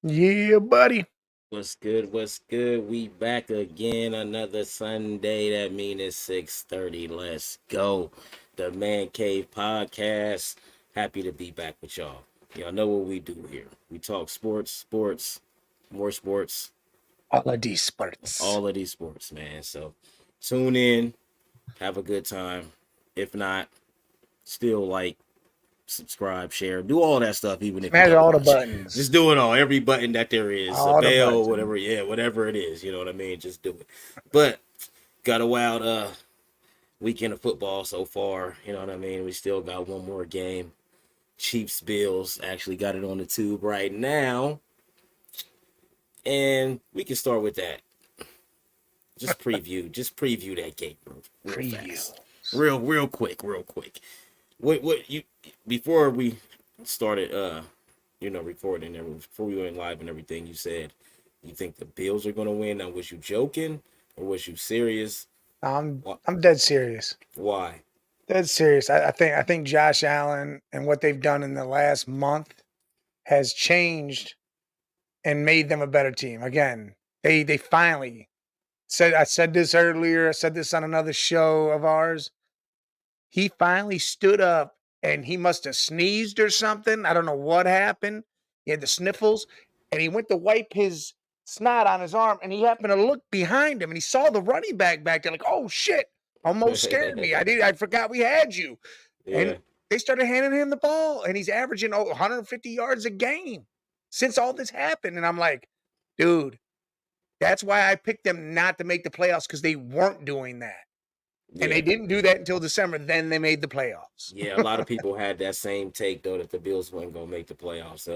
Yeah, buddy. What's good? What's good? We back again. Another Sunday. That means it's 6:30. Let's go. The Man Cave Podcast. Happy to be back with y'all. Y'all know what we do here. We talk sports, more sports, All of these sports. all of these sports, man. So tune in, have a good time. If not, still like, subscribe, share, do all that stuff, even if you Smash don't all the watch. buttons. Just do it all, every button that there is, a All the bell, buttons. whatever, yeah, whatever it is, you know what I mean? Just do it. But got a wild weekend of football so far, you know what I mean? We still got one more game. Chiefs Bills actually got it on the tube right now. And we can start with that. Just preview that game real Preview. fast. Real quick. What you before we started recording and before we went live and everything, you said you think the Bills are gonna win. Now, was you joking or was you serious? I'm dead serious. Why? Dead serious. I think Josh Allen and what they've done in the last month has changed and made them a better team. Again, they finally said I said this earlier, I said this on another show of ours. He finally stood up and he must have sneezed or something. I don't know what happened. He had the sniffles and he went to wipe his snot on his arm and he happened to look behind him and he saw the running back there like, "Oh shit." Almost scared me. I forgot we had you. Yeah. And they started handing him the ball and he's averaging 150 yards a game since all this happened and I'm like, "Dude, that's why I picked them not to make the playoffs cuz they weren't doing that." And Yeah. they didn't do that until December. Then they made the playoffs. Yeah, a lot of people had that same take though, that the Bills weren't gonna make the playoffs.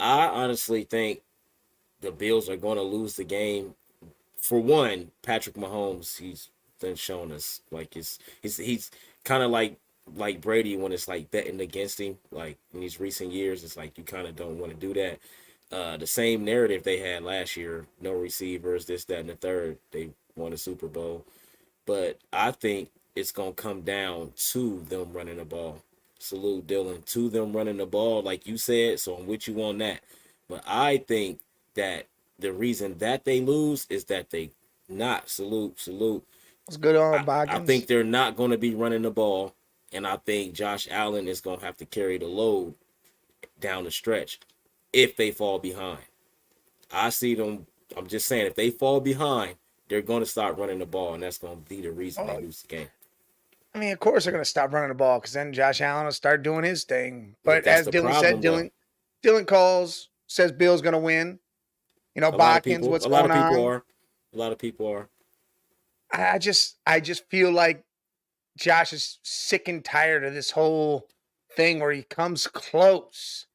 I honestly think the Bills are gonna lose the game. For one, Patrick Mahomes, he's been shown us like he's kind of like Brady when it's like betting against him. Like in these recent years, it's like you kind of don't want to do that. The same narrative they had last year: no receivers, this, that, and the third. They won a Super Bowl, but I think it's gonna come down to them running the ball. Salute Dylan, to them running the ball, like you said. So I'm with you on that. But I think that the reason that they lose is that they not salute. What's good on I think Boggins? they're not going to be running the ball, and I think Josh Allen is going to have to carry the load down the stretch if they fall behind. I see them. I'm just saying, if they fall behind, they're going to start running the ball, and that's going to be the reason they Oh, lose the game. I mean, of course they're going to stop running the ball because then Josh Allen will start doing his thing. But But that's as the Dylan said, problem, though. Dylan calls says Bill's going to win. A lot of Botkins, people, what's going on? a lot of people are. I just feel like Josh is sick and tired of this whole thing where he comes close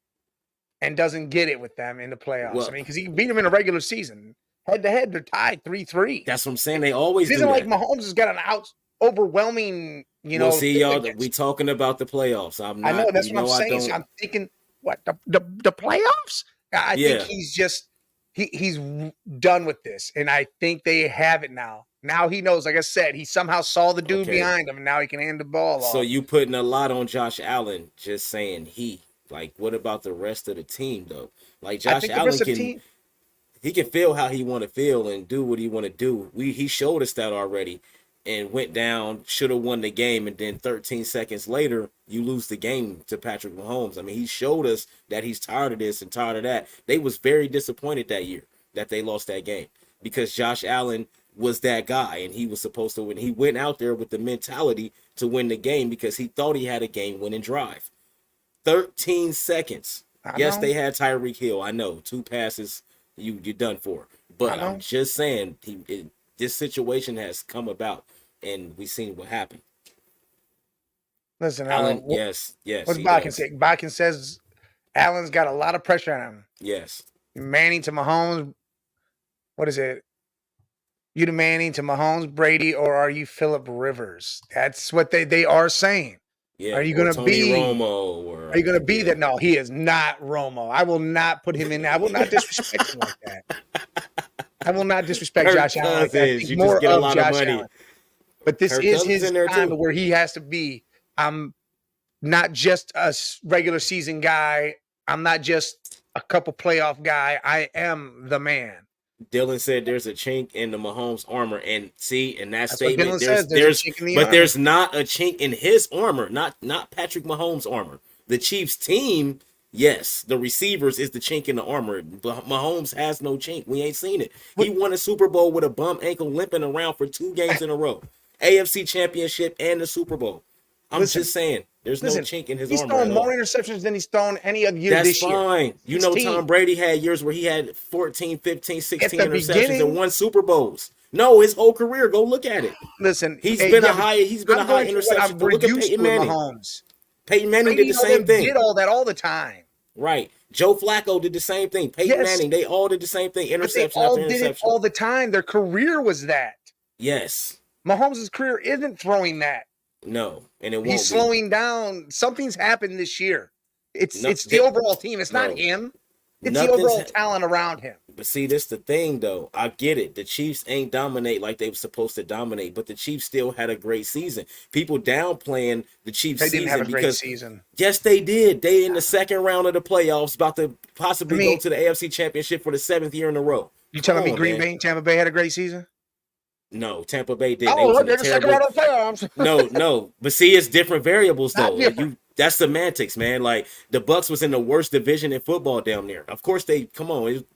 and doesn't get it with them in the playoffs. I Well, mean, because he beat them in the regular season. Head to head, they're tied 3-3. that's what I'm saying. They always It do isn't like that. Mahomes has got an overwhelming, Well, see, thing y'all, we against him. talking about the playoffs. I'm I know not, that's what I'm I saying. So don't. I'm thinking, what the playoffs? I think Yeah. he's just he's done with this, and I think they have it now. Now he knows. Like I said, he somehow saw the dude Okay. behind him, and now he can hand the ball So off. you putting a lot on Josh Allen, just saying he. Like, what about the rest of the team though? Like I Josh think the Allen rest of the can, team. he can feel how he want to feel and do what he want to do. He showed us that already, and went down, should have won the game, and then 13 seconds later you lose the game to Patrick Mahomes. I mean, he showed us that he's tired of this and tired of that. They was very disappointed that year that they lost that game because Josh Allen was that guy, and he was supposed to win. He went out there with the mentality to win the game because he thought he had a game winning drive. 13 seconds. I Yes, know, they had Tyreek Hill. I know, two passes, you're done for. I But I'm know. just saying, this situation has come about, and we seen what happened. Listen, Allen, yes, what's he Bakken does. say? Bakken says Allen's got a lot of pressure on him. Yes, Manning to Mahomes. What is it? You the Manning to Mahomes, Brady, or are you Philip Rivers? That's what they are saying. Are yeah, you or gonna Tony be? Romo, Are you or gonna be yeah. that? No, he is not Romo. I will not put him in. I will not disrespect him like that. I will not disrespect Kirk Josh Allen like that. I Cousins, think you just more get a of lot of Josh money. Allen. But this Kirk is Cousins his in there time too. where he has to be. I'm not just a regular season guy. I'm not just a couple playoff guy. I am the man. Dylan said there's a chink in the Mahomes armor, and see, in that That's what statement, Dylan says. There's a chink in the armor. there's not a chink in his armor, not Patrick Mahomes' armor. The Chiefs team, yes, the receivers is the chink in the armor, but Mahomes has no chink. We ain't seen it. He won a Super Bowl with a bum ankle, limping around for 2 games in a row, AFC Championship and the Super Bowl. I'm just saying, there's no chink in his armor. He's thrown more interceptions than he's thrown any other year this year. That's fine. You know, Tom Brady had years where he had 14, 15, 16 interceptions and won Super Bowls. No, his whole career. Go look at it. Listen, he's been a high interception. Look at Peyton Manning. Mahomes. Peyton Manning did the same thing. Did all that all the time. Right. Joe Flacco did the same thing. Peyton Manning, they all did the same thing. Interception after interception. Did it all the time. Their career was that. Yes. Mahomes' career isn't throwing that. No, and it won't. He's slowing down. Something's happened this year. It's the overall team. It's not him. It's the overall talent around him. But see, this the thing, though. I get it. The Chiefs ain't dominate like they were supposed to dominate, but the Chiefs still had a great season. People downplaying the Chiefs' season. They didn't have a great season. Yes, they did. They in the second round of the playoffs, about to possibly go to the AFC Championship for the 7th year in a row. You telling me Green Bay and Tampa Bay had a great season? No, Tampa Bay did. Oh, they're the second round of the playoffs. No. But see, it's different variables, though. That's semantics, man. Like, the Bucs was in the worst division in football down there. Of course,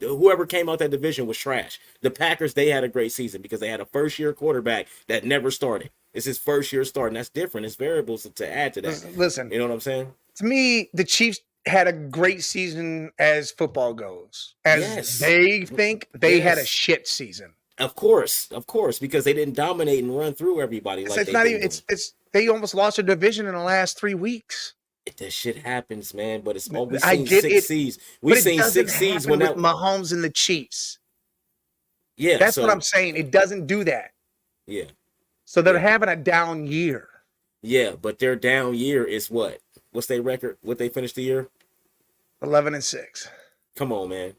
whoever came out that division was trash. The Packers, they had a great season because they had a first-year quarterback that never started. It's his first year starting. That's different. It's variables to add to that. Listen. You know what I'm saying? To me, the Chiefs had a great season as football goes. They think they had a shit season. Of course, because they didn't dominate and run through everybody. Like it's not even. It's they almost lost their division in the last 3 weeks. That shit happens, man. But it's always seen 6 seeds. We've seen 6 seeds when that Mahomes and the Chiefs. Yeah, that's what I'm saying. It doesn't do that. Yeah. So they're having a down year. Yeah, but their down year is what? What's their record? What they finished the year? 11-6. Come on, man.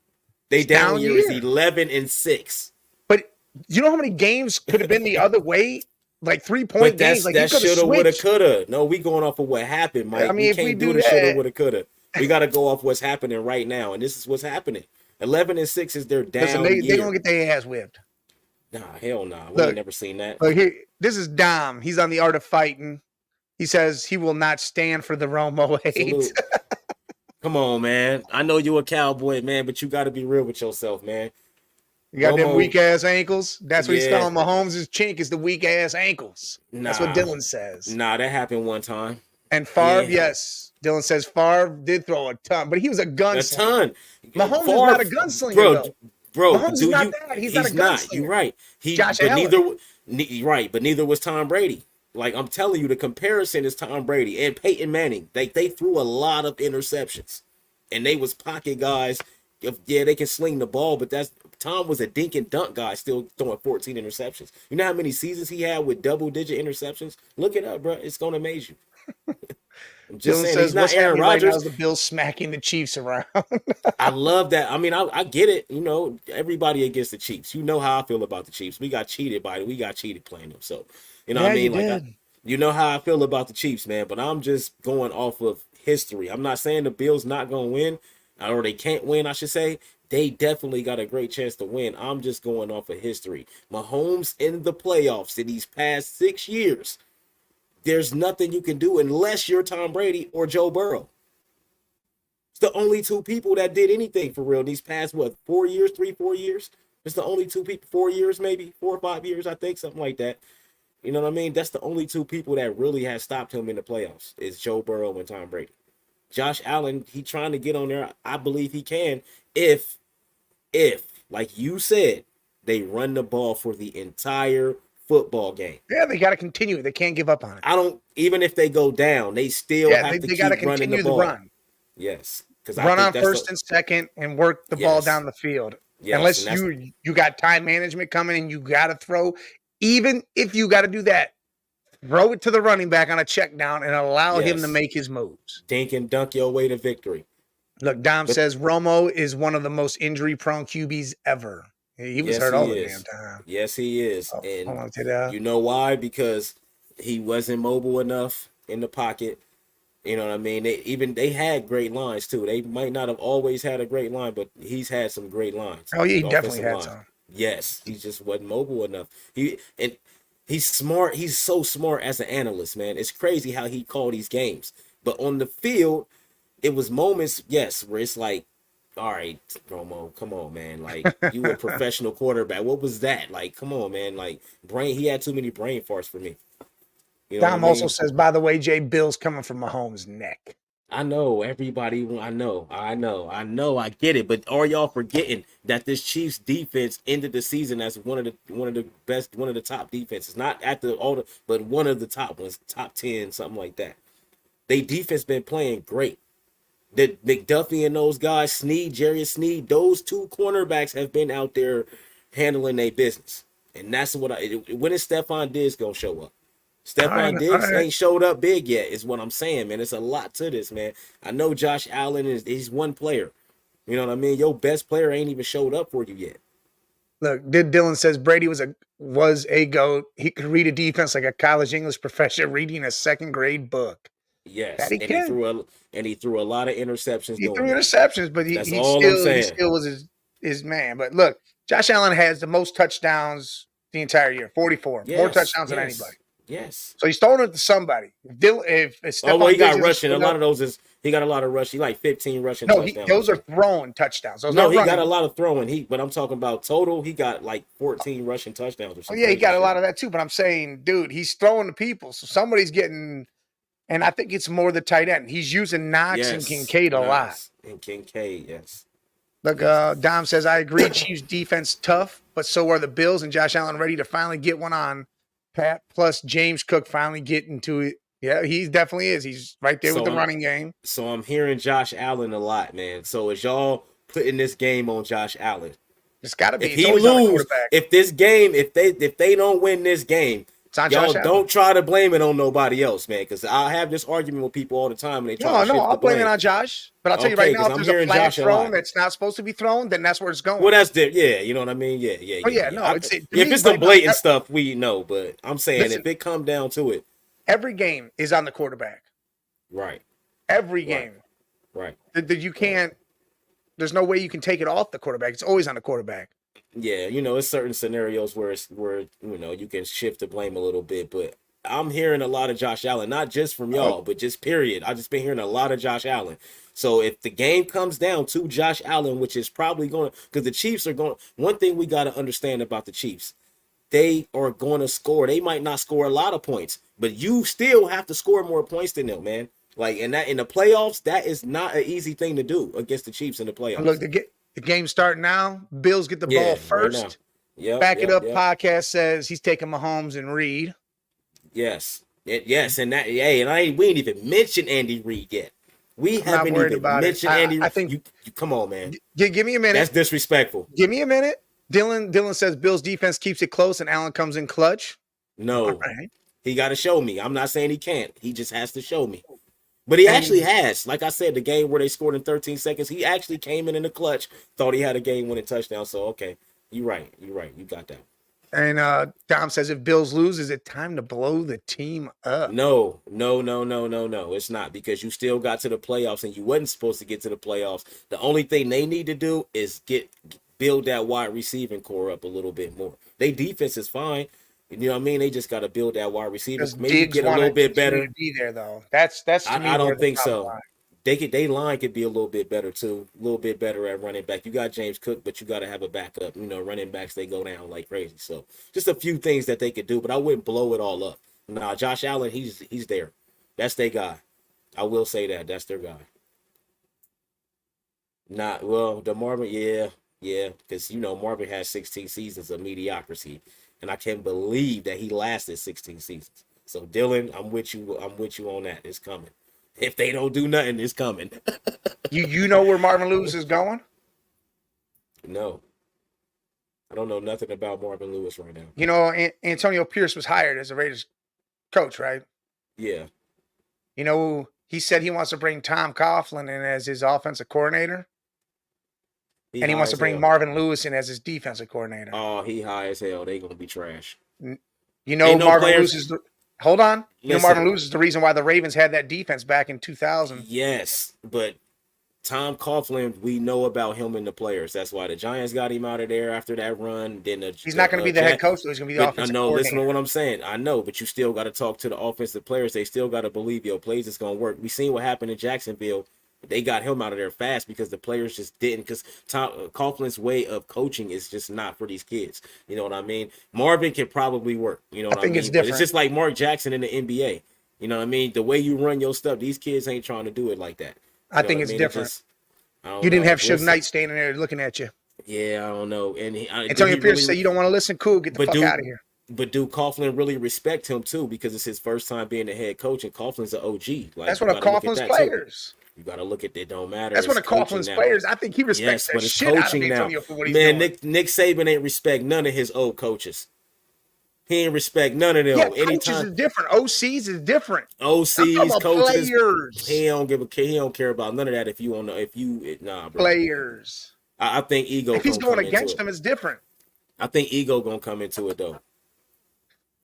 They down year is 11-6. But you know how many games could have been the other way? Like 3-point games. Like that shoulda, woulda, coulda. No, we going off of what happened, Mike. I mean, we can't do the shoulda, woulda, coulda. We got to go off what's happening right now, and this is what's happening. 11-6 is their down year. They're gonna get their ass whipped. Nah, hell nah. We ain't never seen that. Look, this is Dom. He's on The Art of Fighting. He says he will not stand for the Romo hate. Come on, man. I know you're a cowboy, man, but you got to be real with yourself, man. You got them weak ass ankles. That's what he's calling Mahomes' chink is the weak ass ankles. That's what Dylan says. Nah, that happened one time. And Favre, yes. Dylan says Favre did throw a ton, but he was a gunslinger. A ton. Mahomes is not a gunslinger, bro. Mahomes is not that. He's not a gunslinger. You're right. Josh Allen. Neither was Tom Brady. Like, I'm telling you, the comparison is Tom Brady and Peyton Manning. They threw a lot of interceptions, and they was pocket guys. They can sling the ball, but Tom was a dink and dunk guy, still throwing 14 interceptions. You know how many seasons he had with double-digit interceptions? Look it up, bro. It's gonna amaze you. I'm just saying, he's not Aaron Rodgers. Right now, the Bills smacking the Chiefs around. I love that. I mean, I get it. You know, everybody against the Chiefs. You know how I feel about the Chiefs. We got cheated playing them. So, you know what I mean? You know how I feel about the Chiefs, man. But I'm just going off of history. I'm not saying the Bills not gonna win, or they can't win, I should say. They definitely got a great chance to win. I'm just going off of history. Mahomes in the playoffs in these past 6 years. There's nothing you can do unless you're Tom Brady or Joe Burrow. It's the only 2 people that did anything for real these past, 4 years, 3-4 years? It's the only 2 people, 4 years maybe, 4 or 5 years, I think, something like that. You know what I mean? That's the only 2 people that really have stopped him in the playoffs is Joe Burrow and Tom Brady. Josh Allen, he trying to get on there. I believe he can if, like you said, they run the ball for the entire football game. Yeah, they got to continue. They can't give up on it. Even if they go down, they still have to keep running the ball. Run. Yes. Run on first and second and work the ball down the field. Yes, unless you got time management coming and you got to throw. Even if you got to do that, throw it to the running back on a check down and allow him to make his moves. Dink and dunk your way to victory. Look, Dom says Romo is one of the most injury-prone QBs ever. He was hurt all the damn time. Yes, he is. Oh, and you know why? Because he wasn't mobile enough in the pocket. You know what I mean? They had great lines too. They might not have always had a great line, but he's had some great lines. Oh, yeah, he The definitely offensive had line. some. Yes, he just wasn't mobile enough. He's smart. He's so smart as an analyst, man. It's crazy how he called these games. But on the field, it was moments, yes, where it's like, all right, Romo, come on, man. Like, you a professional quarterback. What was that? Like, come on, man. Like, he had too many brain farts for me. You know what I Dom also mean? says, by the way, Jay, Bill's coming from Mahomes' neck. I know everybody. I know. I get it. But are y'all forgetting that this Chiefs defense ended the season as one of the best, one of the top defenses, not at the all, but one of the top ones, top 10, something like that. They defense been playing great. The McDuffie and those guys, Sneed, Jarius Sneed, those two cornerbacks have been out there handling their business, and that's what when is Stephon Diggs gonna show up? All right, Stephon all Diggs right. ain't showed up big yet, is what I'm saying, man. It's a lot to this, man. I know Josh Allen he's one player. You know what I mean? Your best player ain't even showed up for you yet. Look, Dylan says Brady was a goat. He could read a defense like a college English professor reading a second grade book. That Yes, he can. and he threw a lot of interceptions He threw doing that. interceptions, but That's all I'm he saying. still was his man. But look, Josh Allen has the most touchdowns the entire year, 44, more Yes, touchdowns than anybody. yes, yes. So he's throwing it to somebody. If Oh well, he Stephon Diggs got isn't rushing. A showing lot up, of those is he got a lot of rushing. Like 15 rushing no, touchdowns. those are throwing touchdowns. Those No, aren't he running. got a lot of throwing. But I'm talking about total. He got like 14 rushing touchdowns or Oh something. yeah, he got a lot of that too. But I'm saying, dude, he's throwing to people, so somebody's getting. And I think it's more the tight end. He's using Knox and Yes, Kincaid a lot. nice. And Kincaid, yes, Look, yes. Dom says, I agree. Chiefs defense tough, but so are the Bills and Josh Allen ready to finally get one on Pat. Plus, James Cook finally getting to it. Yeah, he definitely is. He's right there with the running game. So I'm hearing Josh Allen a lot, man. So is y'all putting this game on Josh Allen? It's got to be. If It's he always on the lose, quarterback. if they don't win this game, It's on y'all Josh Allen. don't try to blame it on nobody else, man. Because I have this argument with people all the time, and they try to shift I'll the blame it blame. on Josh. But I'll tell you right Okay, now, 'cause if I'm there's a hearing flag Josh a thrown lot. that's not supposed to be thrown, then that's where it's going. Well, that's yeah, you know what I mean. Yeah. Oh yeah, no, If to me, it's the right now, blatant stuff, we know. But I'm saying listen, if it come down to it, every game is on the quarterback. right, Every right, game. right. That you can't. There's no way you can take it off the quarterback. It's always on the quarterback. Yeah, it's certain scenarios where you can shift the blame a little bit, but I'm hearing a lot of Josh Allen, not just from y'all, but just period. I just been hearing a lot of Josh Allen. So if the game comes down to Josh Allen, which is probably going to, because the Chiefs are going, one thing we got to understand about the Chiefs, they are going to score. They might not score a lot of points, but you still have to score more points than them, man. Like in the playoffs, that is not an easy thing to do against the Chiefs in the playoffs. Look, the game's starting now. Bills get the ball first. Right now. Back it up. Podcast says he's taking Mahomes and Reed. Yes. Yes, and that we ain't even mentioned Andy Reid yet. We haven't even mentioned Andy. I think you come on, man. Give me a minute. That's disrespectful. Give me a minute. Dylan says Bills defense keeps it close and Allen comes in clutch. No, he got to show me. I'm not saying he can't. He just has to show me. But he actually has. Like I said, the game where they scored in 13 seconds, he actually came in the clutch, thought he had a game-winning touchdown. So, okay, you're right. You got that. And Dom says if Bills lose, is it time to blow the team up? No. It's not, because you still got to the playoffs and you wasn't supposed to get to the playoffs. The only thing they need to do is build that wide receiving core up a little bit more. They defense is fine. You know what I mean? They just got to build that wide receiver. Maybe get a little bit better. Be there though. That's to me. I don't think so. They line could be a little bit better too. A little bit better at running back. You got James Cook, but you got to have a backup. Running backs, they go down like crazy. So just a few things that they could do, but I wouldn't blow it all up. Nah, Josh Allen, he's there. That's their guy. I will say that. That's their guy. Not well, the Marvin, yeah, because Marvin has 16 seasons of mediocrity, and I can't believe that he lasted 16 seasons. So Dylan, I'm with you on that. It's coming. If they don't do nothing, it's coming. You know where Marvin Lewis is going? No. I don't know nothing about Marvin Lewis right now. Antonio Pierce was hired as a Raiders coach, right? Yeah. He said he wants to bring Tom Coughlin in as his offensive coordinator. And he wants to bring Marvin Lewis in as his defensive coordinator. Oh, he high as hell. They going to be trash. Marvin Lewis is Hold on. You know, Marvin Listen. Lewis is the reason why the Ravens had that defense back in 2000. Yes, but Tom Coughlin, we know about him and the players. That's why the Giants got him out of there after that run. Then He's not going to be the head coach, though. He's going to be the offensive no, listen to coordinator. what I'm saying. I know, but you still got to talk to the offensive players. They still got to believe your plays is going to work. We seen what happened in Jacksonville. They got him out of there fast because the players just didn't. Because Tom Coughlin's way of coaching is just not for these kids. You know what I mean? Marvin can probably work. You know what I mean? It's But different. it's just like Mark Jackson in the NBA. You know what I mean? The way you run your stuff, these kids ain't trying to do it like that. I think it's different. You didn't have Suge Knight standing there looking at you. Yeah, I don't know. And Antonio Pierce said, "You don't want to listen? Cool, get the fuck out of here." But do Coughlin really respect him too? Because it's his first time being the head cough, and Coughlin's an OG. Like, that's one of Coughlin's players. You got to look at it. Don't matter. That's one of Coughlin's players. I think he respects that shit out of Antonio for what he's doing. Nick Saban ain't respect none of his old coaches. He ain't respect none of them. Yeah, coaches is different. OCs is different. OCs, coaches, players. He don't care about none of that. Bro. Players. I think ego. If he's going against them, it's different. I think ego gonna come into it though.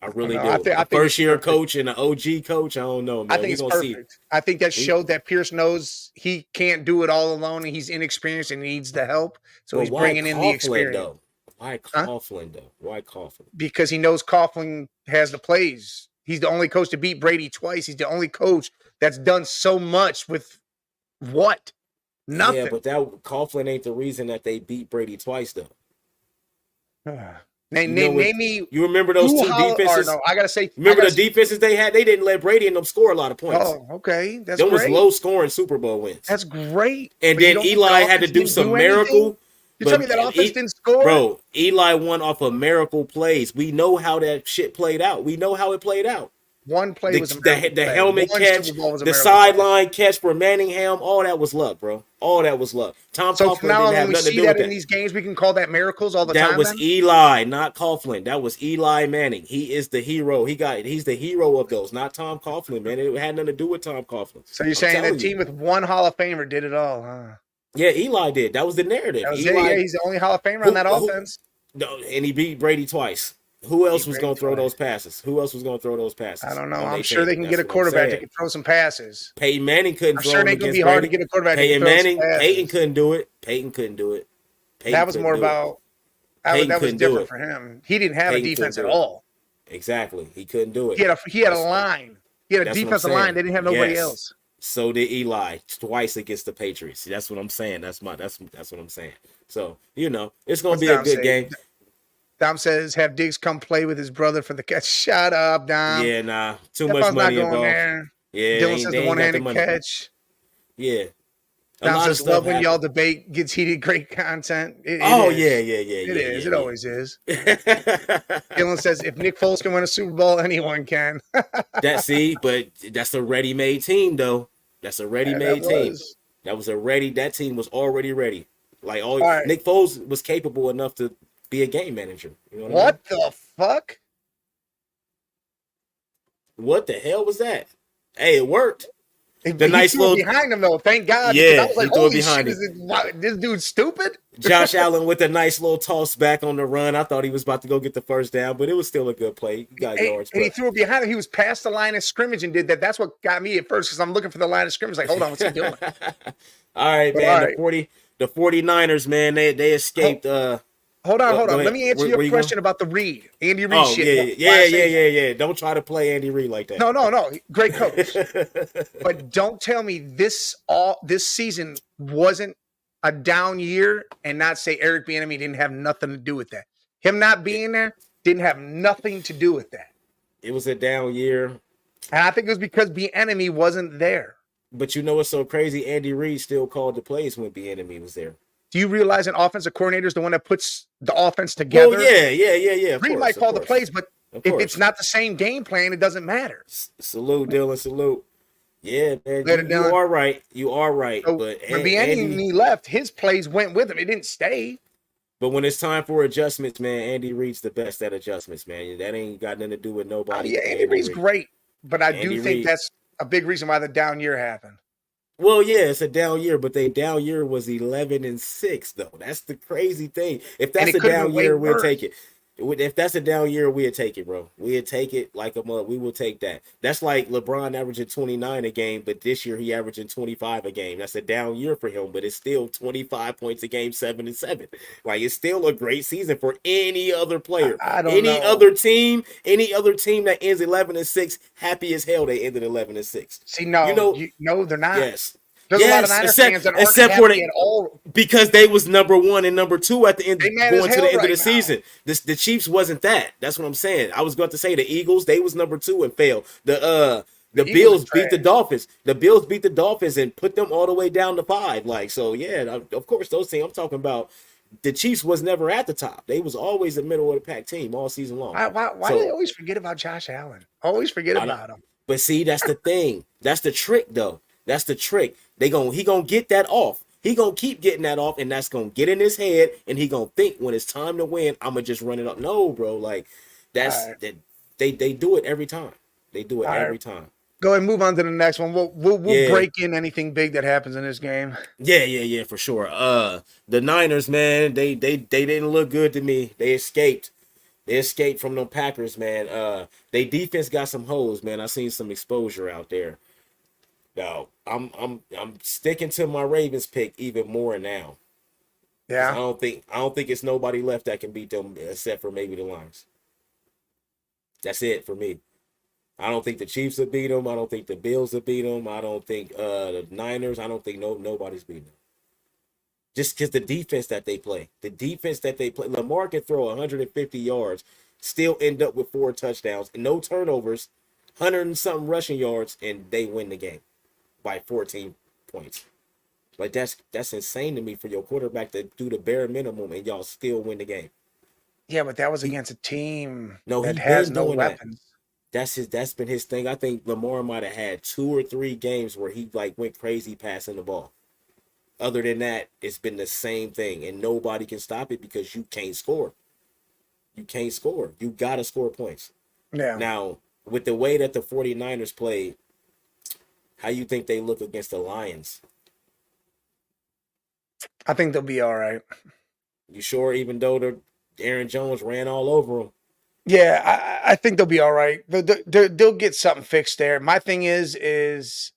I really do. I think first year coach and an OG coach. I don't know, man. I think it's perfect. I think that showed that Pierce knows he can't do it all alone, and he's inexperienced and needs the help. So he's bringing in the experience. Though? Why Coughlin though? Why Coughlin? Because he knows Coughlin has the plays. He's the only coach to beat Brady twice. He's the only coach that's done so much with what? Nothing. Yeah, but that Coughlin ain't the reason that they beat Brady twice though. Name me. You remember those two defenses? No, I gotta say. Remember the defenses they had? They didn't let Brady and them score a lot of points. Oh, okay, that's great. That was low scoring Super Bowl wins. That's great. And then Eli had to do some miracle. You tell me that offense didn't score, bro? Eli won off of miracle plays. We know how that shit played out. We know how it played out. One play was the helmet catch, the sideline catch for Manningham. All that was luck, bro. All that was luck. Tom Coughlin didn't have nothing to do with that. In these games, we can call that miracles all the time. That was Eli, not Coughlin. That was Eli Manning. He is the hero. He's the hero of those, not Tom Coughlin, man. It had nothing to do with Tom Coughlin. So you're saying that team with one Hall of Famer did it all, huh? Yeah, Eli did. That was the narrative. Yeah, he's the only Hall of Famer on that offense. No, and he beat Brady twice. Who else was going to throw those passes? I don't know. I'm sure they can get a quarterback that can throw some passes. Peyton Manning couldn't throw them against Brady. Be hard to get a quarterback. Peyton couldn't do it. That was more about. That was different for him. He didn't have a defense at all. Exactly, he couldn't do it. He had a line. He had a defensive line. They didn't have nobody else. So did Eli twice against the Patriots. That's what I'm saying. That's what I'm saying. So it's going to be a good game. Dom says, have Diggs come play with his brother for the catch. Shut up, Dom. Yeah, nah. Too much money involved. Yeah, Dylan says the one-handed catch. Yeah. Dom says, love when y'all debate gets heated. Great content. Yeah. It is. It always is. Dylan says, if Nick Foles can win a Super Bowl, anyone can. But that's a ready-made team, though. That's a ready-made team. That team was already ready. Like right. Nick Foles was capable enough to be a game manager. You know what the fuck? What the hell was that? Hey, it worked. The nice little behind him though. Thank God. Yeah, I was like, holy shit, this dude's stupid. Josh Allen with a nice little toss back on the run. I thought he was about to go get the first down, but it was still a good play. He got yards. And he threw it behind him. He was past the line of scrimmage and did that. That's what got me at first because I'm looking for the line of scrimmage. Like, hold on, what's he doing? All right, man. The 49ers, man, they escaped. Hold on. Let me answer your question about the Reid. Andy Reid shit. Yeah. Don't try to play Andy Reid like that. No. Great coach. But don't tell me this season wasn't a down year and not say Eric Bieniemy didn't have nothing to do with that. Him not being there didn't have nothing to do with that. It was a down year. And I think it was because Bieniemy wasn't there. But you know what's so crazy? Andy Reid still called the plays when Bieniemy was there. Do you realize an offensive coordinator is the one that puts the offense together? Oh, yeah. Reid might call the plays, but if it's not the same game plan, it doesn't matter. Salute, Dylan. Salute. Yeah, man. You are right. So but when Bieniemy left, his plays went with him. It didn't stay. But when it's time for adjustments, man, Andy Reid's the best at adjustments, man. That ain't got nothing to do with nobody. Yeah, Andy Reid's great, but I do think that's a big reason why the down year happened. Well, yeah, it's a down year, but their down year was 11-6, though. That's the crazy thing. If that's a down year, we'll take it. If that's a down year, we'd take it, bro. We'd take it like a mother. We will take that. That's like LeBron averaging 29 a game, but this year he averaging 25 a game. That's a down year for him, but it's still 25 points a game, 7-7. Like it's still a great season for any other player, I don't any know. other team that ends 11-6, happy as hell they ended 11-6. See, You no, know, no, they're not. yes. There's a lot of Yes, Niner fans that aren't except for happy at all. because they was number 1 and number 2 at the end, They mad as going to hell the end of right the now. season. The Chiefs wasn't that. That's what I'm saying. I was going to say the Eagles, they was number 2 and failed. The Eagles Bills are beat the trash. Dolphins. The Bills beat the Dolphins and put them all the way down to 5. Like so, yeah. Of course, those teams I'm talking about. The Chiefs was never at the top. They was always a middle of the pack team all season long. Why do they always forget about Josh Allen? Always forget I don't- about him. But see, that's the thing. That's the trick, though. That's the trick. He gonna get that off. He gonna keep getting that off, and that's gonna get in his head, and he gonna think when it's time to win, I'm gonna just run it up. No, bro, like that's All right. that. They do it every time. They do it All right. every time. Go ahead and move on to the next one. We'll Yeah. break in anything big that happens in this game. Yeah, for sure. The Niners, man, they didn't look good to me. They escaped. They escaped from them Packers, man. They defense got some holes, man. I seen some exposure out there. No, I'm sticking to my Ravens pick even more now. 'Cause Yeah. I don't think it's nobody left that can beat them except for maybe the Lions. That's it for me. I don't think the Chiefs will beat them. I don't think the Bills will beat them. I don't think the Niners. I don't think nobody's beating them. Just because the defense that they play, Lamar can throw 150 yards, still end up with 4 touchdowns, and no turnovers, 100 and something rushing yards, and they win the game by 14 points. Like that's insane to me for your quarterback to do the bare minimum and y'all still win the game. Yeah, but that was against a team No, that he has been no doing that. weapons. That's been his thing. I think Lamar might have had 2 or 3 games where he like went crazy passing the ball. Other than that, it's been the same thing, and nobody can stop it because you can't score. You can't score. You gotta score points. Yeah. Now, with the way that the 49ers played, how you think they look against the Lions? I think they'll be all right. You sure? Even though Aaron Jones ran all over them. Yeah, I think they'll be all right. They'll get something fixed there. My thing is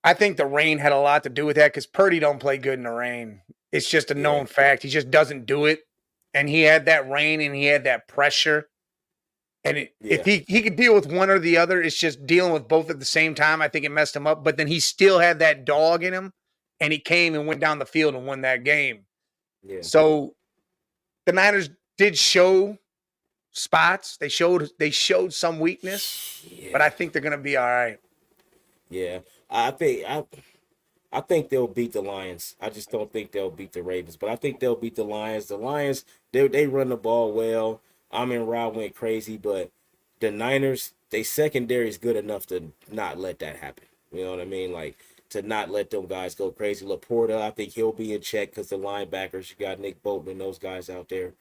I think the rain had a lot to do with that because Purdy don't play good in the rain. It's just a known fact. He just doesn't do it. And he had that rain and he had that pressure. And if he could deal with one or the other, it's just dealing with both at the same time. I think it messed him up. But then he still had that dog in him, and he came and went down the field and won that game. Yeah. So the Niners did show spots. They showed some weakness, but I think they're going to be all right. Yeah, I think they'll beat the Lions. I just don't think they'll beat the Ravens, but I think they'll beat the Lions. The Lions, they run the ball well. Amon-Ra went crazy, but the Niners, they secondary is good enough to not let that happen. You know what I mean? Like to not let them guys go crazy. Laporta, I think he'll be in check because the linebackers, you got Nick Bolton, those guys out there.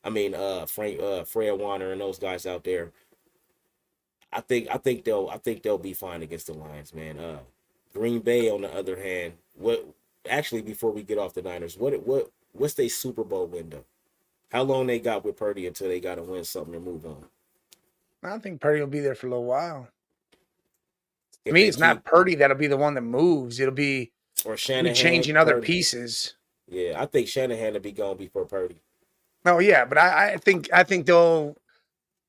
I mean, Fred Warner and those guys out there. I think they'll be fine against the Lions, man. Green Bay, on the other hand, before we get off the Niners, what's their Super Bowl window? How long they got with Purdy until they got to win something to move on? I think Purdy will be there for a little while. If I mean, they it's not Purdy that'll be the one that moves. It'll be or Shanahan changing other Purdy. pieces. Yeah, I think Shanahan will be gone before Purdy. No, yeah, but I think they'll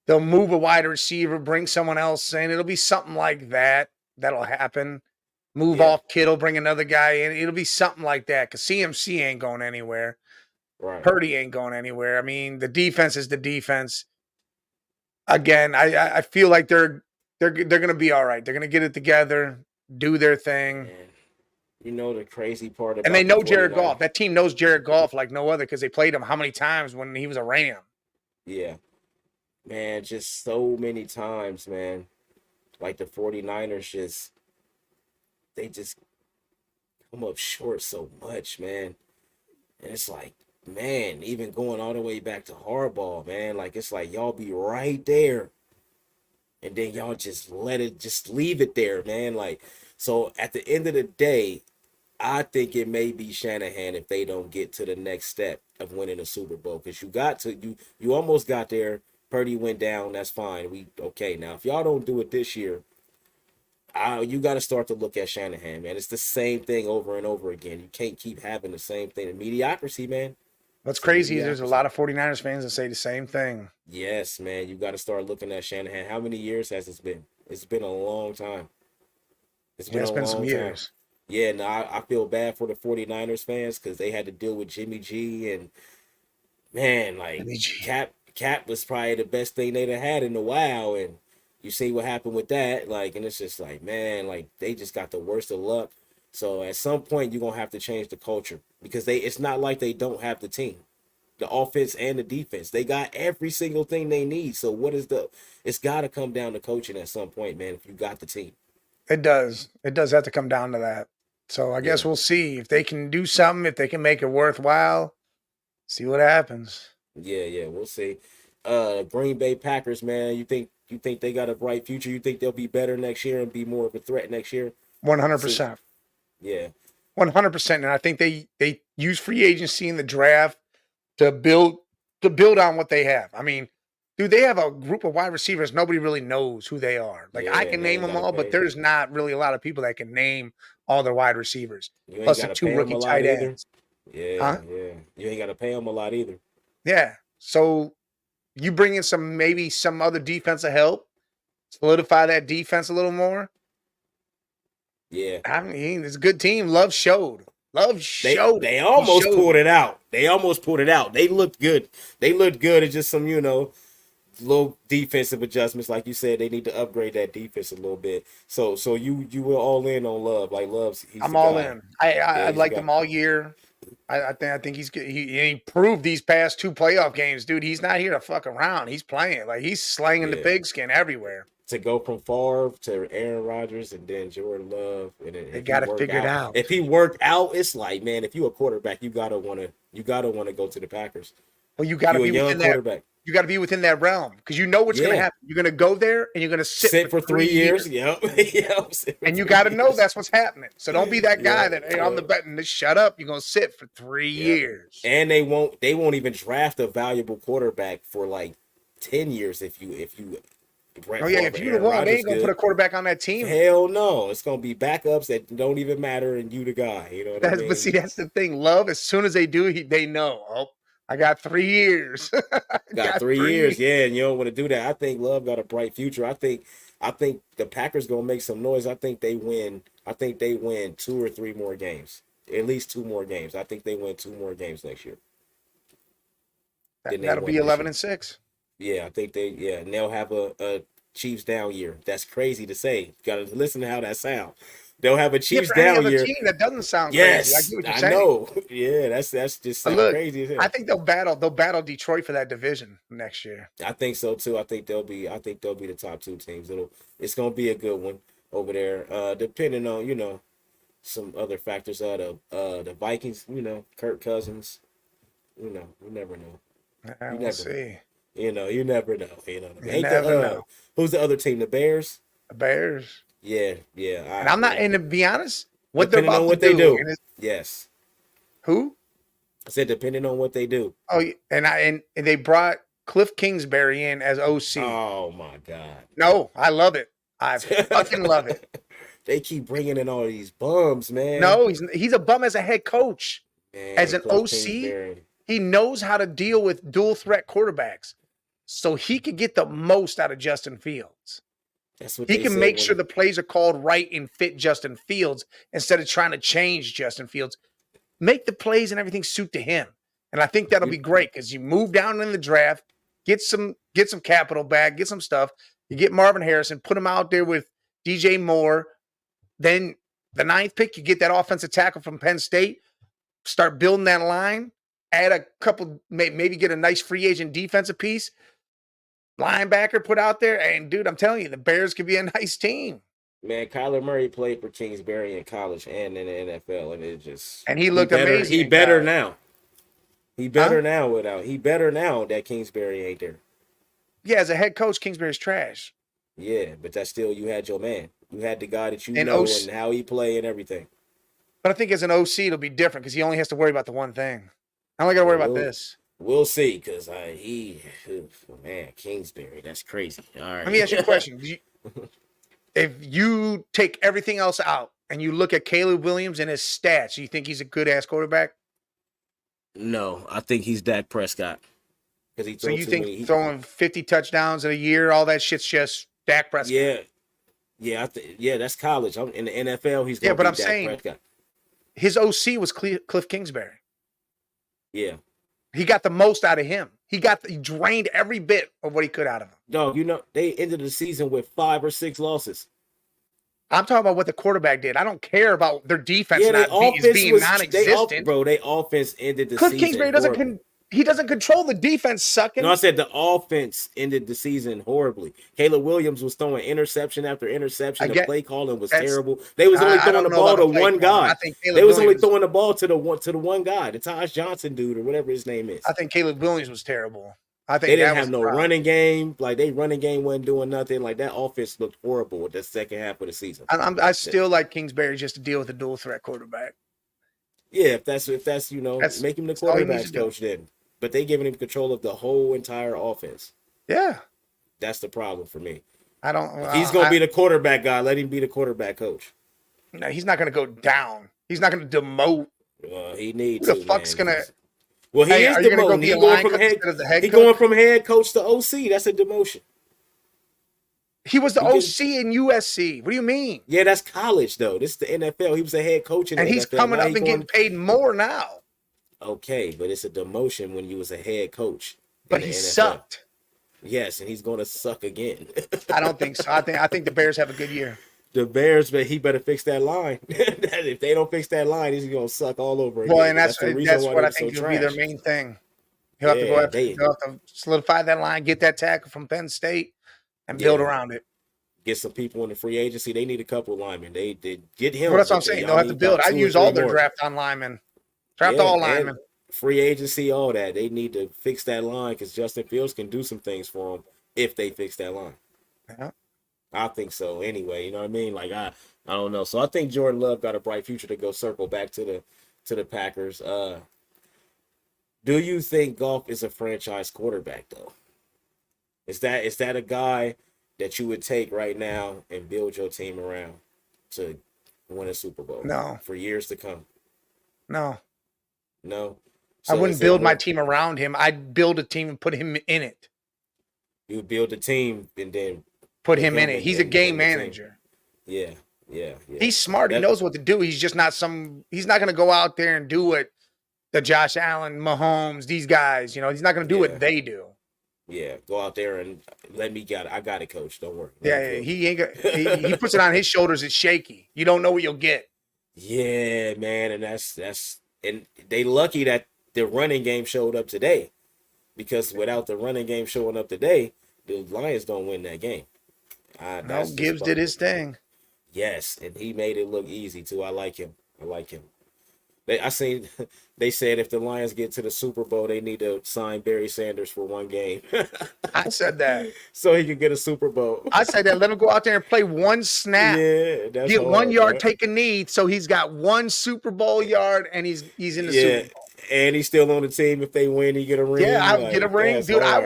move a wide receiver, bring someone else in. It'll be something like that. That'll happen. Move off Kittle, bring another guy in. It'll be something like that because CMC ain't going anywhere. Right. Purdy ain't going anywhere. I mean, the defense is the defense. Again, I feel like they're going to be all right. They're going to get it together, do their thing. Man, you know the crazy part about And they know the Jared 49ers? Goff. That team knows Jared Goff like no other because they played him how many times when he was a Ram? Yeah. Man, just so many times, man. Like the 49ers they just come up short so much, man. And it's like, man, even going all the way back to Harbaugh, man, like it's like y'all be right there. And then y'all just leave it there, man. Like, so at the end of the day, I think it may be Shanahan if they don't get to the next step of winning a Super Bowl. Because you almost got there. Purdy went down. That's fine. We okay now. If y'all don't do it this year, you got to start to look at Shanahan, man. It's the same thing over and over again. You can't keep having the same thing. The mediocrity, man. What's It's the crazy is there's a mediocrity. lot of 49ers fans that say the same thing. Yes, man. You got to start looking at Shanahan. How many years has it been? It's been a long time. It's Yeah, been it's a been some long time. years. Yeah, no, I feel bad for the 49ers fans because they had to deal with Jimmy G and man, like Jimmy G. Cap was probably the best thing they'd have had in a while, and you see what happened with that, like, and it's just like, man, like they just got the worst of luck. So at some point you're gonna have to change the culture because it's not like they don't have the team. The offense and the defense. They got every single thing they need. So it's gotta come down to coaching at some point, man, if you got the team. It does. It does have to come down to that. So I guess Yeah. we'll see if they can do something, if they can make it worthwhile. See what happens. Yeah, we'll see. Green Bay Packers, man, you think they got a bright future? You think they'll be better next year and be more of a threat next year? See, 100%. yeah, 100%. And I think they use free agency in the draft to build on what they have. I mean, dude, they have a group of wide receivers. Nobody really knows who they are. Like yeah, I and can they name ain't them gotta all, but pay. there's not really a lot of people that can name all their wide receivers. You ain't Plus the gotta 2 pay them rookie a lot tight either. ends. Yeah, Huh? yeah. You ain't gotta pay them a lot either. Yeah. So you bring in maybe some other defensive help, solidify that defense a little more. Yeah. I mean, it's a good team. Love showed. Love They showed it. they He almost showed pulled it. it out. They almost pulled it out. They looked good. They looked good. It's just some, little defensive adjustments. Like you said, they need to upgrade that defense a little bit. So you were all in on Love. Like he's I'm the all guy. in. I Yeah, he's the liked guy. him all year. I think he's good. He proved these past 2 playoff games, dude. He's not here to fuck around. He's playing. Like he's slanging the Yeah. pigskin everywhere. To go from Favre to Aaron Rodgers and then Jordan Love, and then They got to figure it out. if he worked out, it's like, man, if you a quarterback, you gotta wanna go to the Packers. Well, you If got to you a be young within that. quarterback, You got to be within that realm because you know what's going to yeah, happen. You're going to go there and you're going to sit sit for for 3 3 years, years. yep, yep, sit for And you 3 got to know years, that's what's happening. So don't be that guy yeah, that, hey, I'm yeah, the betting. Just shut up. You're going to sit for 3 yeah. years. And they won't even draft a valuable quarterback for like 10 years if you Oh, Brett yeah. Favre, If you're the Aaron one, they Rodgers ain't going to put good. a quarterback on that team. Hell no, it's gonna be backups that don't even matter, and you the guy. You know what I But see, mean? that's the thing. Love, as soon as they do, they know, oh, I got 3 years. I Got got 3 years, 3. yeah, and you don't want to do that. I think Love got a bright future. I think the Packers gonna make some noise. I think they win. I think they win 2 or 3 more games, at least 2 more games. I think they win 2 more games next year than they That'll be won this 11 year. and 6. Yeah, I think and they'll have a Chiefs down year. That's crazy to say. You gotta listen to how that sound. They'll have a Yeah, Chiefs for any down other year. team, that doesn't sound crazy. I Yes, get what you're I saying. know. Yeah, that's just But sound look, crazy as I hell. think they'll battle. They'll battle Detroit for that division next year. I think so too. I think they'll be the top 2 teams. It's gonna be a good one over there. Depending on, some other factors. The Vikings, Kirk Cousins, you never know. You We'll never know. see. You never know. You know what I mean? You never know. Who's the other team? The Bears? The Bears. Yeah, yeah. And I'm not, Yeah. and to be honest, what they're Depending on about to what they do, do. and it's, Yes. who? I said depending on what they do. Oh, and they brought Cliff Kingsbury in as OC. Oh my God. No, I love it. I fucking love it. They keep bringing in all these bums, man. No, he's a bum as a head coach. Man, As an Cliff OC, Kingsbury. he knows how to deal with dual threat quarterbacks. So he could get the most out of Justin Fields. That's what He they can said make when sure the plays are called right and fit Justin Fields instead of trying to change Justin Fields. Make the plays and everything suit to him. And I think that'll be great because you move down in the draft, get some capital back, get some stuff. You get Marvin Harrison, put him out there with DJ Moore. Then the 9th pick, you get that offensive tackle from Penn State. Start building that line. Add a couple, maybe get a nice free agent defensive piece. Linebacker put out there. And dude, I'm telling you, the Bears could be a nice team. Man, Kyler Murray played for Kingsbury in college and in the NFL, and it just And he looked amazing. He in better college. now. He better now that Kingsbury ain't there. Yeah, as a head coach, Kingsbury's trash. Yeah, but that's still, you had your man. You had the guy that you And know OC and how he play and everything. But I think as an OC, it'll be different because he only has to worry about the one thing. I only got to worry about this. We'll see, because man, Kingsbury, that's crazy. All right. Let me ask you a question. If you take everything else out and you look at Caleb Williams and his stats, do you think he's a good-ass quarterback? No, I think he's Dak Prescott. So you think throwing 50 touchdowns in a year, all that shit's just Dak Prescott? Yeah, that's college. I'm in the NFL. He's gonna but be I'm Dak saying Prescott. His OC was Cliff Kingsbury. Yeah, he got the most out of him. He drained every bit of what he could out of him. No, they ended the season with 5 or 6 losses. I'm talking about what the quarterback did. I don't care about their defense being non-existent. Their offense ended the Cliff season. Kingsbury doesn't control the defense sucking. No, I said the offense ended the season horribly. Caleb Williams was throwing interception after interception. The play calling was terrible. They was only throwing the ball to one guy. They was only throwing the ball to the one guy, the Taj Johnson dude or whatever his name is. I think Caleb Williams was terrible. I think they didn't have no running game. Like, they running game wasn't doing nothing. Like, that offense looked horrible with the second half of the season. I still like Kingsbury just to deal with a dual threat quarterback. Yeah, if that's make him the quarterback coach then. But they giving him control of the whole entire offense. Yeah, that's the problem for me. I don't. He's gonna be the quarterback guy. Let him be the quarterback coach. No, he's not gonna go down. He's not gonna demote. He needs. Who the fuck's gonna? Well, he is demoting. He's going from head coach to OC. That's a demotion. He was the OC in USC. What do you mean? Yeah, that's college though. This is the NFL. He was a head coach in the NFL. And he's coming up and getting paid more now. Okay, but it's a demotion when you was a head coach. But he sucked. Yes, and he's going to suck again. I don't think so. I think the Bears have a good year. The Bears, but he better fix that line. If they don't fix that line, he's going to suck all over again. Well, and that's what I think will be their main thing. He'll have to solidify that line, get that tackle from Penn State, and build around it. Get some people in the free agency. They need a couple of linemen. They get him. Well, that's what I'm saying. They'll have to build. I use all their draft on linemen. Draft all linemen. Free agency, all that. They need to fix that line because Justin Fields can do some things for them if they fix that line. Yeah. I think so anyway. You know what I mean? Like, I don't know. So I think Jordan Love got a bright future to go circle back to the Packers. Do you think Goff is a franchise quarterback though? Is that a guy that you would take right now and build your team around to win a Super Bowl? No. For years to come? No. So I wouldn't build my team around him. I'd build a team and put him in it. You would build a team and then put him in it. He's a game manager. Yeah. He's smart. He knows what to do. He's just not he's not going to go out there and do what the Josh Allen, Mahomes, these guys, he's not going to do what they do. Yeah, go out there and I got it, coach. Don't worry. Yeah, he ain't he puts it on his shoulders. It's shaky. You don't know what you'll get. Yeah, man, and that's and they lucky that the running game showed up today, because without the running game showing up today, the Lions don't win that game. Gibbs did his thing. Yes, and he made it look easy too. I like him. They said if the Lions get to the Super Bowl, they need to sign Barry Sanders for one game. I said that. So he can get a Super Bowl. I said that. Let him go out there and play one snap. Yeah, that's get 1 yard, take a knee. So he's got one Super Bowl yard, and he's in the Super Bowl. And he's still on the team. If they win, he get a ring. Yeah, I get a ring, dude. Hard.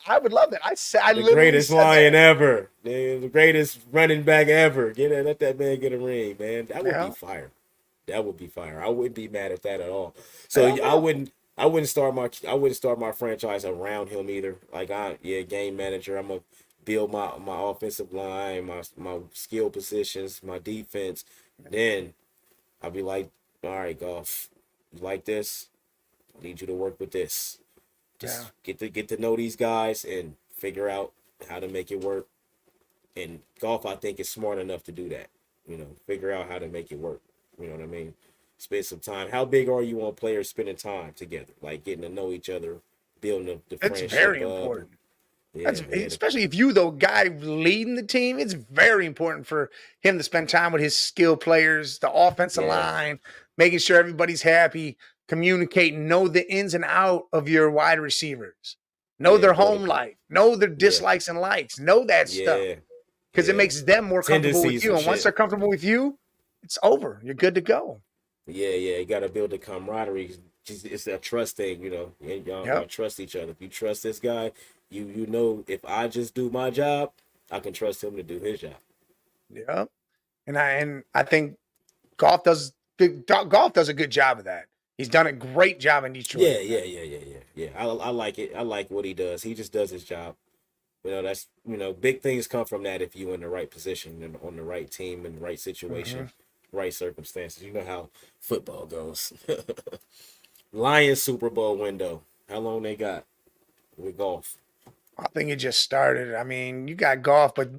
I would love that. The greatest Lion ever, the greatest running back ever. Let that man get a ring, man. That would be fire. That would be fire. I wouldn't be mad at that at all. So I wouldn't start my franchise around him either. Like, game manager. I'm gonna build my offensive line, my skill positions, my defense. Then I'll be like, all right, Goff, you like this? I need you to work with this. Just get to know these guys and figure out how to make it work. And Goff, I think, is smart enough to do that. Figure out how to make it work. You know what I mean? Spend some time. How big are you on players spending time together? Like, getting to know each other, building the friendship. That's very important. Especially if you, the guy leading the team, it's very important for him to spend time with his skill players, the offensive line, making sure everybody's happy, communicating, know the ins and out of your wide receivers, know their home life, know their dislikes and likes, know that stuff. Because it makes them more comfortable with you. And once they're comfortable with you, it's over. You're good to go. Yeah. You got to build a camaraderie. It's a trust thing, and y'all Yep. trust each other. If you trust this guy, you know if I just do my job, I can trust him to do his job. Yep. And I think golf does a good job of that. He's done a great job in Detroit Yeah, of that. yeah. I like it. I like what he does. He just does his job. That's big things come from that if you in the right position and on the right team in the right Mhm. situation, right circumstances. You know how football goes. Lions Super Bowl window. How long they got with golf? I think it just started. I mean, you got golf, but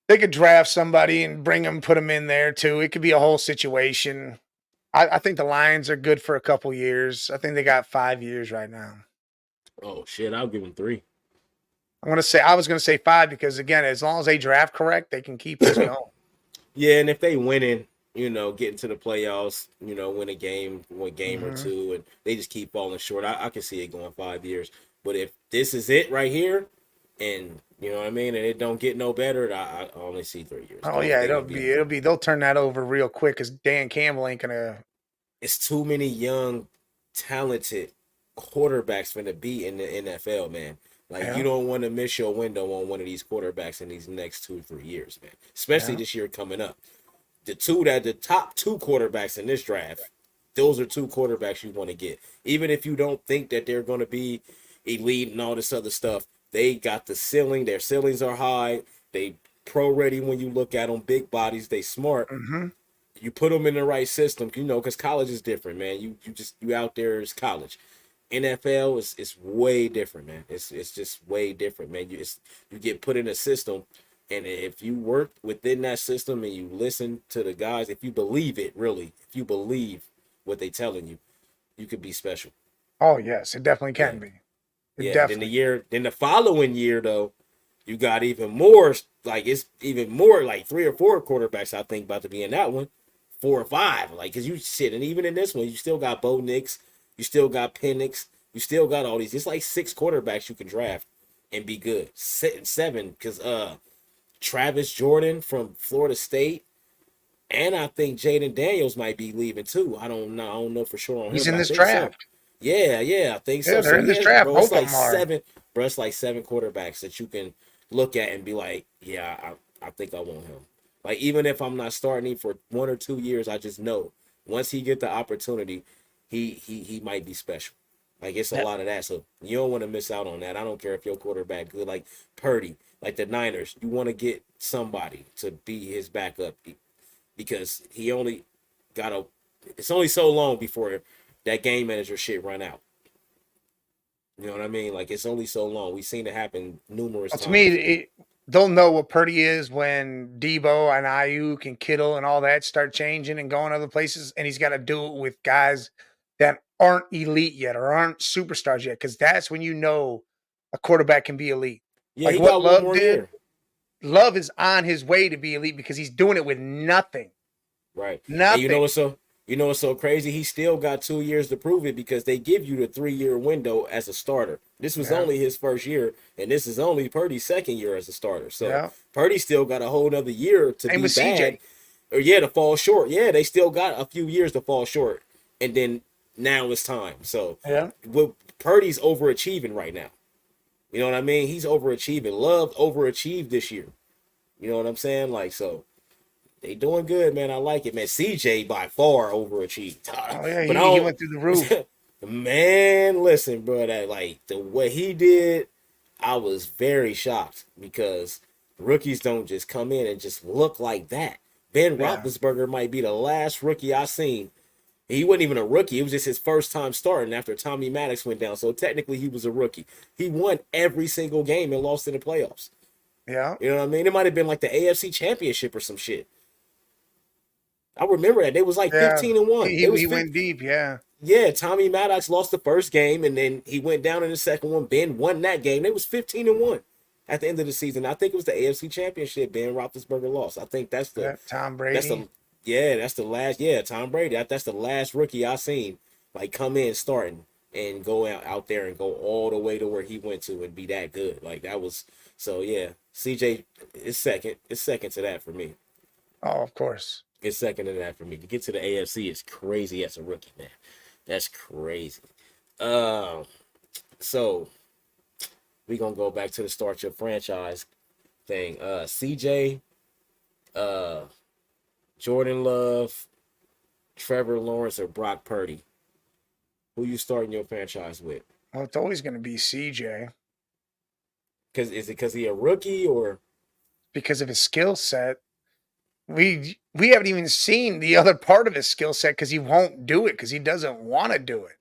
they could draft somebody and bring them, put them in there too. It could be a whole situation. I think the Lions are good for a couple years. I think they got 5 years right now. Oh shit, I'll give him 3. I was gonna say 5 because again, as long as they draft correct, they can keep this going. Yeah, and if they winning, get into the playoffs, win a game, one game or Mhm. two, and they just keep falling short, I can see it going 5 years. But if this is it right here, and you know what I mean, and it don't get no better, I only see 3 years. Oh yeah, They're gonna be in there. they'll turn that over real quick because Dan Campbell ain't gonna. It's too many young, talented quarterbacks going to be in the NFL, man. Like you Yeah, don't want to miss your window on one of these quarterbacks in these next 2 or 3 years, man. Especially yeah. this year coming up. The top two quarterbacks in this draft, those are two quarterbacks you want to get. Even if you don't think that they're going to be elite and all this other stuff, they got the ceiling. Their ceilings are high. They pro ready when you look at them. Big bodies. They smart. Hmm. You put them in the right system, because college is different, man. You out there is college. NFL is way different, man. It's just way different, man. You get put in a system, and if you work within that system and you listen to the guys, if you believe it, really, if you believe what they telling you, you could be special. Oh yes, it definitely Yeah, can be. It yeah. definitely. Then the following year though, you got even more. Like it's even more like 3 or 4 quarterbacks. I think about to be in that one, 4 or 5. Like because you shit, and even in this one, you still got Bo Nix, you still got Penix, you still got all these. It's like 6 quarterbacks you can draft and be good. 7 because Travis Jordan from Florida State. And I think Jaden Daniels might be leaving too. I don't know for sure on He's him, in but I this think so. draft. Yeah, I think so. Yeah, they're So in this yeah, draft. bro, it's Both of like them are. 7, bro. It's like 7 quarterbacks that you can look at and be like, yeah, I think I want him. Like even if I'm not starting him for 1 or 2 years, I just know once he get the opportunity, he might be special. Like it's a Yeah. lot of that. So you don't want to miss out on that. I don't care if your quarterback good, like Purdy, like the Niners. You want to get somebody to be his backup because he only got a. It's only so long before that game manager shit run out. You know what I mean? Like it's only so long. We've seen it happen numerous To me, times. they'll know what Purdy is when Debo and Ayuk and Kittle and all that start changing and going other places, and he's got to do it with guys that aren't elite yet or aren't superstars yet, because that's when you know a quarterback can be elite. Yeah, Like he what got one Love more did. year. Love is on his way to be elite because he's doing it with nothing. Right. And Nothing. you know what's so crazy? He still got 2 years to prove it because they give you the 3 year window as a starter. This was Yeah. only his first year, and this is only Purdy's second year as a starter. So Yeah. Purdy still got a whole other year to Same be with bad. CJ. Or yeah, to fall short. Yeah, they still got a few years to fall short. And then now it's time. So Yeah. Purdy's overachieving right now. You know what I mean? He's overachieving. Love overachieved this year. You know what I'm saying? Like so they doing good, man. I like it, man. CJ by far overachieved. Oh yeah, But I he went through the roof. don't man, listen, bro, that like the way he did, I was very shocked because rookies don't just come in and just look like that. Ben Yeah. Roethlisberger might be the last rookie I seen. He wasn't even a rookie. It was just his first time starting after Tommy Maddox went down. So technically, he was a rookie. He won every single game and lost in the playoffs. Yeah. You know what I mean? It might have been like the AFC Championship or some shit. I remember that they was like Yeah. 15-1. They was He went deep. Yeah. yeah. Tommy Maddox lost the first game, and then he went down in the second one. Ben won that game. They was 15-1 at the end of the season. I think it was the AFC Championship. Ben Roethlisberger lost. I think Yeah. Tom that's Brady. the that's the last Tom Brady. That's the last rookie I seen like come in starting and go out there and go all the way to where he went to and be that good. Like that was so yeah. CJ is second. It's second to that for me. Oh, of course. It's second to that for me. To get to the AFC is crazy as a rookie, man. That's crazy. Um, so we gonna go back to the start your franchise thing. CJ, uh, Jordan Love, Trevor Lawrence, or Brock Purdy. Who you starting your franchise with? Well, it's always going to be CJ Because he a rookie or because of his skill set. We haven't even seen the other part of his skill set because he won't do it because he doesn't want to do it.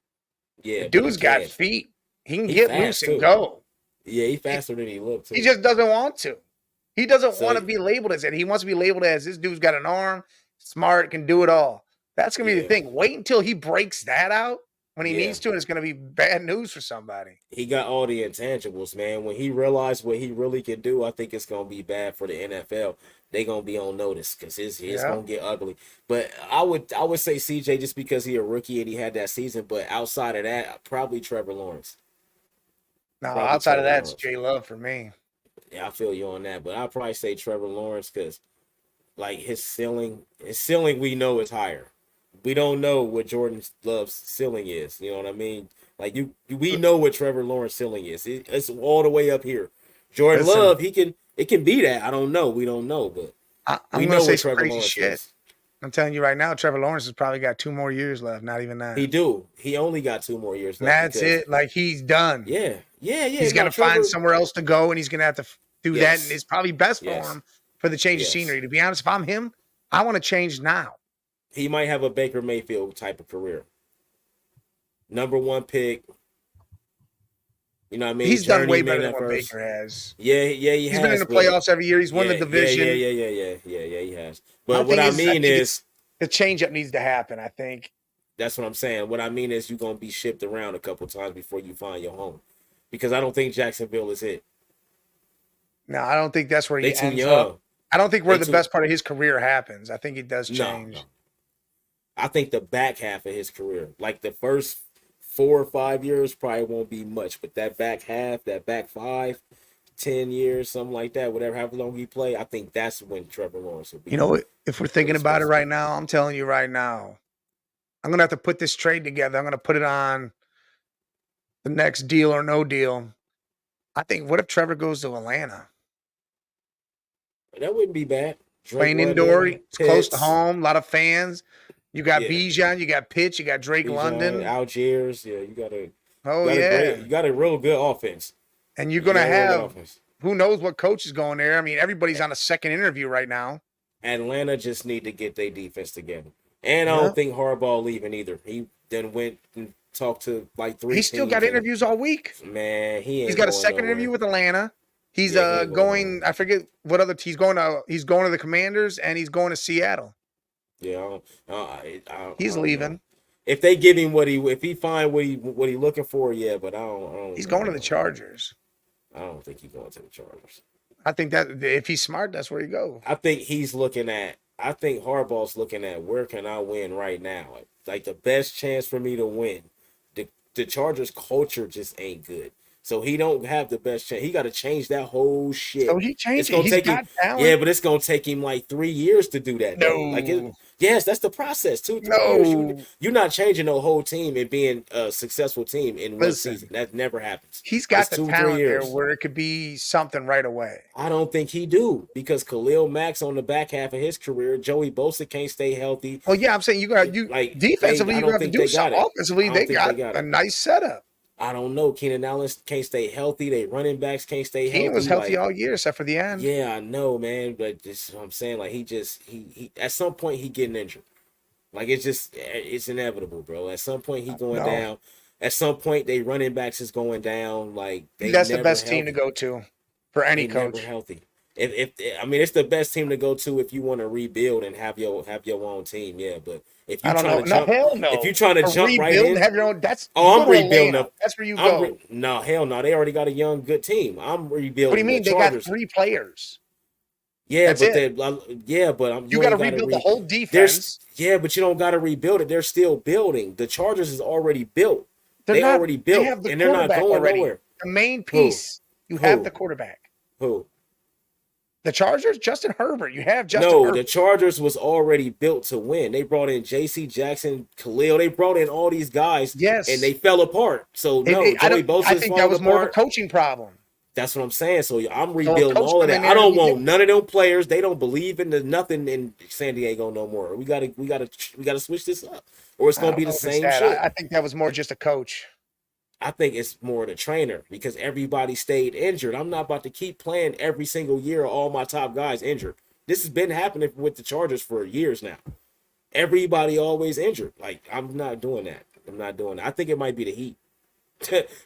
yeah, The but he dude's got can. feet. He can He get fast loose and too. go. Yeah, he faster than he looked He too. just doesn't want to. He doesn't So want to be labeled as that. He wants to be labeled as this dude's got an arm, smart, can do it all. That's gonna be the yeah, thing. Wait until he breaks that out when he yeah. needs to, and it's gonna be bad news for somebody. He got all the intangibles, man. When he realized what he really could do, I think it's gonna be bad for the NFL. They gonna be on notice because it's Yeah. gonna get ugly. But I would say CJ just because he a rookie and he had that season. But outside of that, probably Trevor Lawrence. Now, Probably outside of Trevor that, it's Lawrence. J Love for me. Yeah, I feel you on that. But I'll probably say Trevor Lawrence because like his ceiling we know is higher. We don't know what Jordan Love's ceiling is. You know what I mean? Like we know what Trevor Lawrence ceiling is. It's all the way up here. Jordan Listen, Love, it can be that. I don't know. We don't know, but I'm we gonna know say what some Trevor crazy Lawrence shit. is. I'm telling you right now, Trevor Lawrence has probably got 2 more years left, not even that. He do. He only got 2 more years And left. that's because, it. Like he's done. Yeah. He's No, gonna Trevor, find somewhere else to go, and he's gonna have to do that. Yes. And it's probably best for Yes. him for the change of Yes. scenery. To be honest, if I'm him, I want to change now. He might have a Baker Mayfield type of career. Number 1 pick. You know what I mean? He's done way better Journeyman than at what first. Baker has. Yeah, he He's has. been in the but- playoffs every year. He's won the division. Yeah, he has. My But what thing I is, I mean think is, the changeup needs to happen. I think. that's what I'm saying. What I mean is, you're gonna be shipped around a couple times before you find your home, because I don't think Jacksonville is it. No, I don't think that's where he They too ends young. up. I don't think where They the too- best part of his career happens. I think it does change. No. I think the back half of his career, like the first 4 or 5 years, probably won't be much, but that back half, that back 5, 10 years, something like that, whatever, however long he play, I think that's when Trevor Lawrence will be. You know what? If we're thinking Really about it supposed right now, I'm telling you right now, I'm gonna have to put this trade together. I'm gonna put it on the next deal or no deal. I think. What if Trevor goes to Atlanta? That wouldn't be bad. Drake Playing London, indoor, it's close to Pitts, home, a lot of fans. You got Yeah. Bijan, you got Pitts, you got Drake Bijan, London. Algiers. Yeah, you got a Oh you got yeah, you got a real good offense. and you're You gonna got a real good have offense. who knows what coach is going there. I mean, everybody's on a second interview right now. Atlanta just need to get their defense together, and I Yeah. don't think Harbaugh leaving either. He then went and talked to like 3. He's still got teams, and, interviews all week. Man, he ain't. He's got a going second nowhere. interview with Atlanta. He's Yeah, he ain't going going. I forget what other. He's going to the Commanders and he's going to Seattle. Yeah, He's don't leaving. know. If they give him if he find what he looking for, yeah. But I don't. He's going to the Chargers. I don't think he's going to the Chargers. I think that if he's smart, that's where he goes. I think he's looking at. I think Harbaugh's looking at where can I win right now? Like the best chance for me to win. The Chargers culture just ain't good. So he don't have the best chance. He got to change that whole shit. So he changed It's gonna it. He's take got him, talent. yeah, but it's gonna take him like 3 years to do that. though. No. Yes, that's the process. 2, 3 years. No. You're not changing the whole team and being a successful team in one Listen. season. That never happens. He's got It's the 2, 3 talent there years. where it could be something right away. I don't think he do because Khalil Mack's on the back half of his career. Joey Bosa can't stay healthy. Well, yeah, I'm saying you got Like, defensively. I You don't have to think do they got something. it. Offensively, I don't they think got, they got a it. nice setup. I don't know. Keenan Allen can't stay healthy. They running backs can't stay healthy. He was healthy Like, all year except for the end. yeah, I know, man. But this is what I'm saying. Like he at some point he getting injured. Like it's inevitable, bro. At some point he going No. down. At some point they running backs is going down. Like they That's the never best team to healthy. go to for any They coach. never healthy. If I mean it's the best team to go to if you want to rebuild and have your own team, yeah. But if you I don't know. trying to No, jump, hell no. if you trying to For jump right rebuild in, and have your own. That's Oh, you I'm go to rebuilding Atlanta. up. That's where you go. no, hell no. They already got a young, good team. I'm rebuilding. What do you mean? The They Chargers. got 3 players. Yeah, That's but it. you You got to ain't gotta rebuild the whole defense. There's but you don't got to rebuild it. They're still building. The Chargers is already built. They're They not- already built, They have the and they're not quarterback going already. nowhere. The main piece, you have Who? the quarterback. Who? The Chargers, Justin Herbert. You have Justin No, Herbert. the Chargers was already built to win. They brought in J.C. Jackson, Khalil. They brought in all these guys, and they Yes. fell apart. So no, Joey I Bosa's think that falling was more of a apart. coaching problem. That's what I'm saying. So I'm So a rebuilding coach all of come in that. there I don't and want none of them players. They don't believe in nothing in San Diego no more. We gotta switch this up, or it's I gonna don't be know the if it's same that. shit. I think that was more just a coach. I think it's more the trainer because everybody stayed injured. I'm not about to keep playing every single year. All my top guys injured. This has been happening with the Chargers for years now. Everybody always injured. Like I'm not doing that. I'm not doing that. I think it might be the Heat.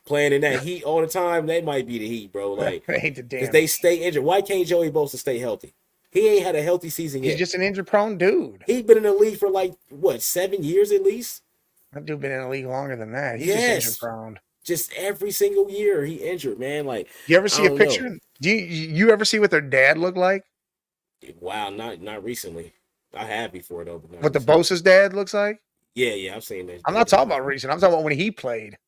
Playing in that Heat all the time, they might be the Heat, bro. Like Ain't the because damn. they stay injured. Why can't Joey Bosa stay healthy? He ain't had a healthy season He's yet. just an injury prone dude. He's been in the league for like what 7 years at least. That dude been in the league longer than that. He's just injury prone. Just every single year he injured, man. Like You ever see I a don't picture? know. Do you ever see what their dad looked like? Wow, not recently. I have before though, but not What the recently. Bosa's dad looks like? Yeah, I've seen that. I'm not talking about recent. I'm talking about when he played.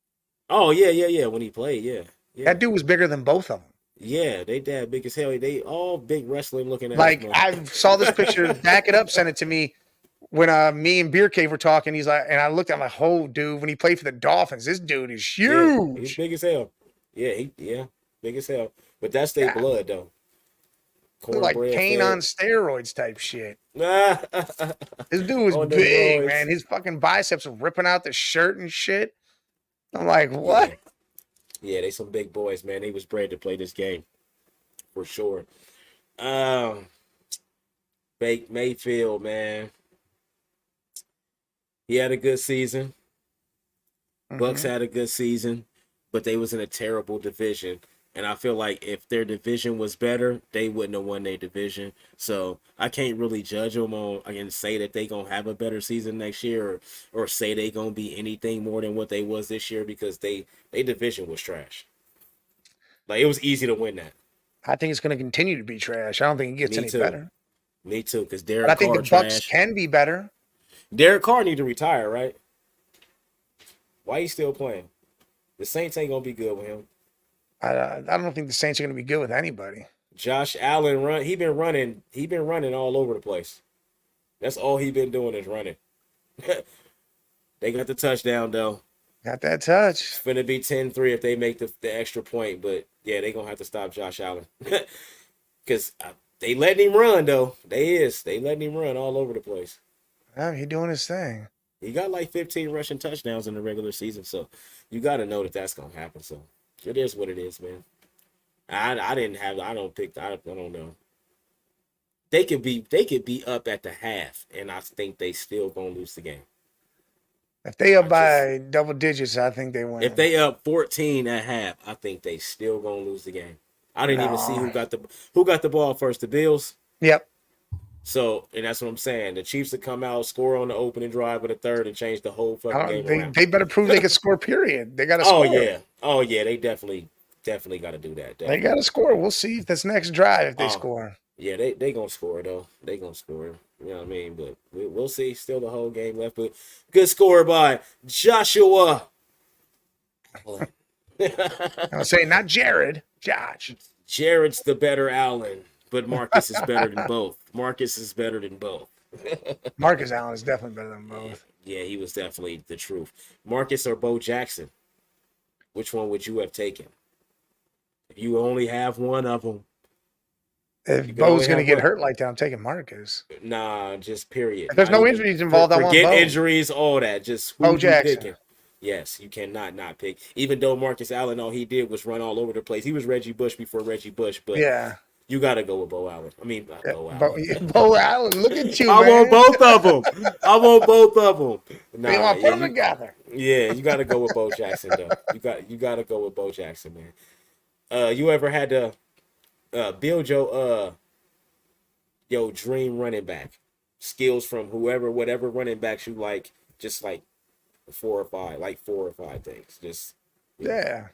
Oh yeah. When he played, yeah. That dude was bigger than both of them. Yeah, they dad big as hell. They all big wrestling looking at. Like I saw this picture, back it up, sent it to me when me and Beer Cave were talking. He's like, and I looked at my whole dude when he played for the Dolphins. This dude is huge. He's big as hell. Yeah, big as hell. But that's their blood though. Like Cornbread Kane fed. on steroids type shit. On This dude was the big, roids. man. His fucking biceps were ripping out the shirt and shit. I'm like, what? Yeah, they some big boys, man. They was bred to play this game for sure. Baker Mayfield, man. He had a good season. Bucks Mhm. had a good season, but they was in a terrible division. And I feel like if their division was better, they wouldn't have won their division. So I can't really judge them on and say that they gonna have a better season next year, or say they gonna be anything more than what they was this year because they division was trash. Like it was easy to win that. I think it's going to continue to be trash. I don't think it gets Me any too. better. Me too, because But Derek I think Carr the Bucks trash. can be better. Derek Carr need to retire, right? Why he still playing? The Saints ain't gonna be good with him. I don't think the Saints are going to be good with anybody. Josh Allen he been running all over the place. That's all he been doing is running. They got the touchdown though. Got that touch. It's gonna be 10-3 if they make the extra point, but yeah, they gonna have to stop Josh Allen. Because they letting him run though. They letting him run all over the place. He doing his thing. He got like 15 rushing touchdowns in the regular season, so you got to know that that's gonna happen. So it is what it is, man. I don't know. They could be up at the half, and I think they still gonna lose the game. If they up by double digits, I think they win. If they up 14 at half, I think they still gonna lose the game. I didn't even see No. who got the ball first. The Bills. Yep. So, and that's what I'm saying. The Chiefs would come out, score on the opening drive with a third, and change the whole fucking game around. They better prove they can score. Period. They got to Oh score. yeah. They definitely got to do that. They Definitely. got to score. We'll see if this next drive if they score. Yeah, they gonna score though. They gonna score. You know what I mean? But we'll see. Still the whole game left. But good score by Joshua. I'm saying not Jared, Josh. Jared's the better Allen, but Marcus is better than both. Marcus is better than both. Marcus Allen is definitely better than both. Yeah, he was definitely the truth. Marcus or Bo Jackson? Which one would you have taken? If you only have one of them. If Bo's going to get hurt like that, I'm taking Marcus. Nah, just period. If there's no injuries involved, I want Bo. Forget injuries, all that. Just who Bo you Jackson. picking. Yes, you cannot not pick. Even though Marcus Allen, all he did was run all over the place. He was Reggie Bush before Reggie Bush, but yeah, you got to go with Bo Allen. I mean, Bo Allen. Bo Allen, look at you, I man. want both of them. I want both of them. Nah, They want to put them you, together. yeah, you got to go with Bo Jackson though. You got to go with Bo Jackson, man. You ever had to build your dream running back skills from whatever running backs you like, just like 4 or 5 things. Just Yeah,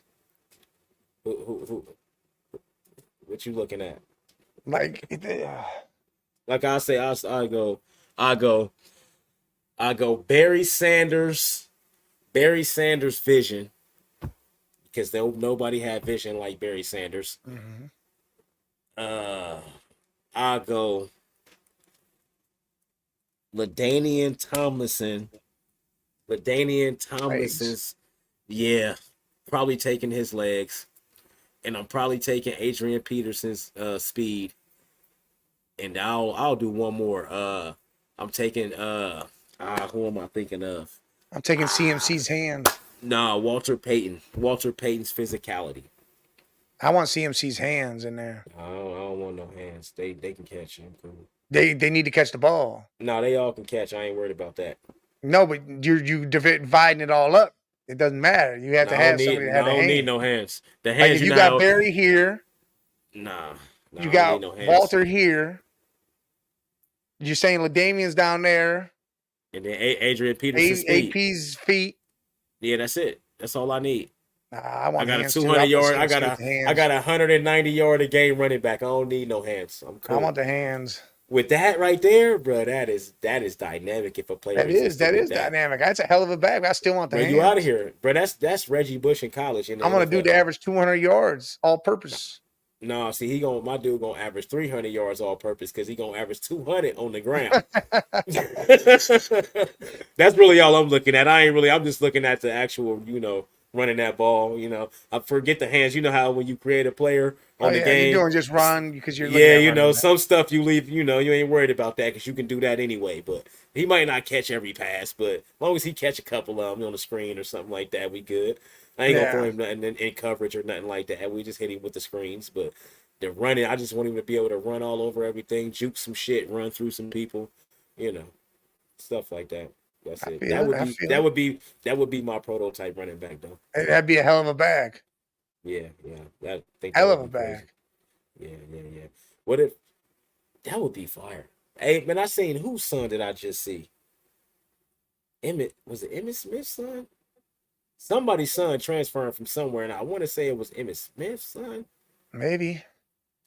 who what you looking at? like Like I say, I go Barry Sanders vision, because nobody had vision like Barry Sanders. mhm. I'll go LaDainian Tomlinson. LaDainian Legs. Tomlinson's, yeah, probably taking his legs. And I'm probably taking Adrian Peterson's speed. And I'll do one more. I'm taking who am I thinking of? I'm taking Ah, CMC's hands. nah, Walter Payton. Walter Payton's physicality. I want CMC's hands in there. I don't want no hands. They can catch you. I'm cool. They need to catch the ball. No, they all can catch. I ain't worried about that. No, but you dividing it all up. It doesn't matter. You have No, to I don't have need. somebody to No, have I the don't need hand. no hands. The Like hands, if you you know got how. Barry here, Nah, you I don't need got no hands. Walter here. You're saying LaDamian's down there. And then Adrian Peterson's speed. AP's feet. Yeah, that's it. That's all I need. Nah, I I want got a hands too. 200 I put yard. CMC with the I hands. got a 190 yard a game running back. I don't need no hands. I'm I cool. want the hands. With that right there, bro, that is dynamic. If a player That is with dynamic. That's a hell of a bag. I still want the bro, hands. you out of here, bro. That's Reggie Bush in college. In the I'm gonna NFL. do the average 200 yards, all purpose. No, see, my dude gonna average 300 yards all purpose because he gonna average 200 on the ground. That's really all I'm looking at. I'm just looking at the actual, running that ball. I forget the hands. You know how when you create a player on the game, you're doing just run because you're looking yeah, at running. some stuff you leave, you ain't worried about that because you can do that anyway. But he might not catch every pass, but as long as he catch a couple of them on the screen or something like that, we good. I ain't gonna throw him nothing in coverage or nothing like that. We just hit him with the screens, but the running, I just want him to be able to run all over everything, juke some shit, run through some people, stuff like that. That's it. That would be my prototype running back though. That'd be a hell of a bag. Yeah. I think Hell that of would a be crazy. bag. Yeah. What if that would be fire? Hey man, I seen whose son did I just see? Was it Emmitt Smith's son? Somebody's son transferring from somewhere, and I want to say it was Emmitt Smith's son. Maybe.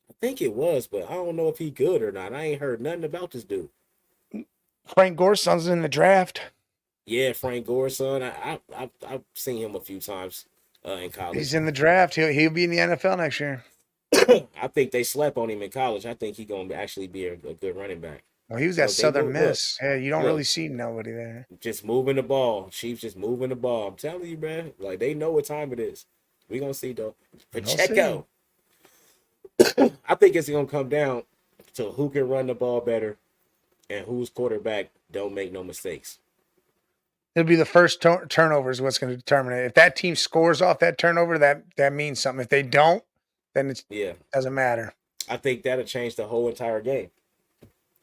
I think it was, but I don't know if he good or not. I ain't heard nothing about this dude. Frank Gore's son's in the draft. Yeah, Frank Gore's son. I've seen him a few times in college. He's in the draft. He'll be in the NFL next year. I think they slept on him in college. I think he's gonna actually be a good running back. Well, he was at Southern Miss. Yeah, you don't really see nobody there. Just moving the ball. Chiefs just moving the ball. I'm telling you, man. Like they know what time it is. We gonna see though. Pacheco. I think it's gonna come down to who can run the ball better and whose quarterback don't make no mistakes. It'll be the first turnover is what's going to determine it. If that team scores off that turnover, that means something. If they don't, then it doesn't matter. I think that'll change the whole entire game.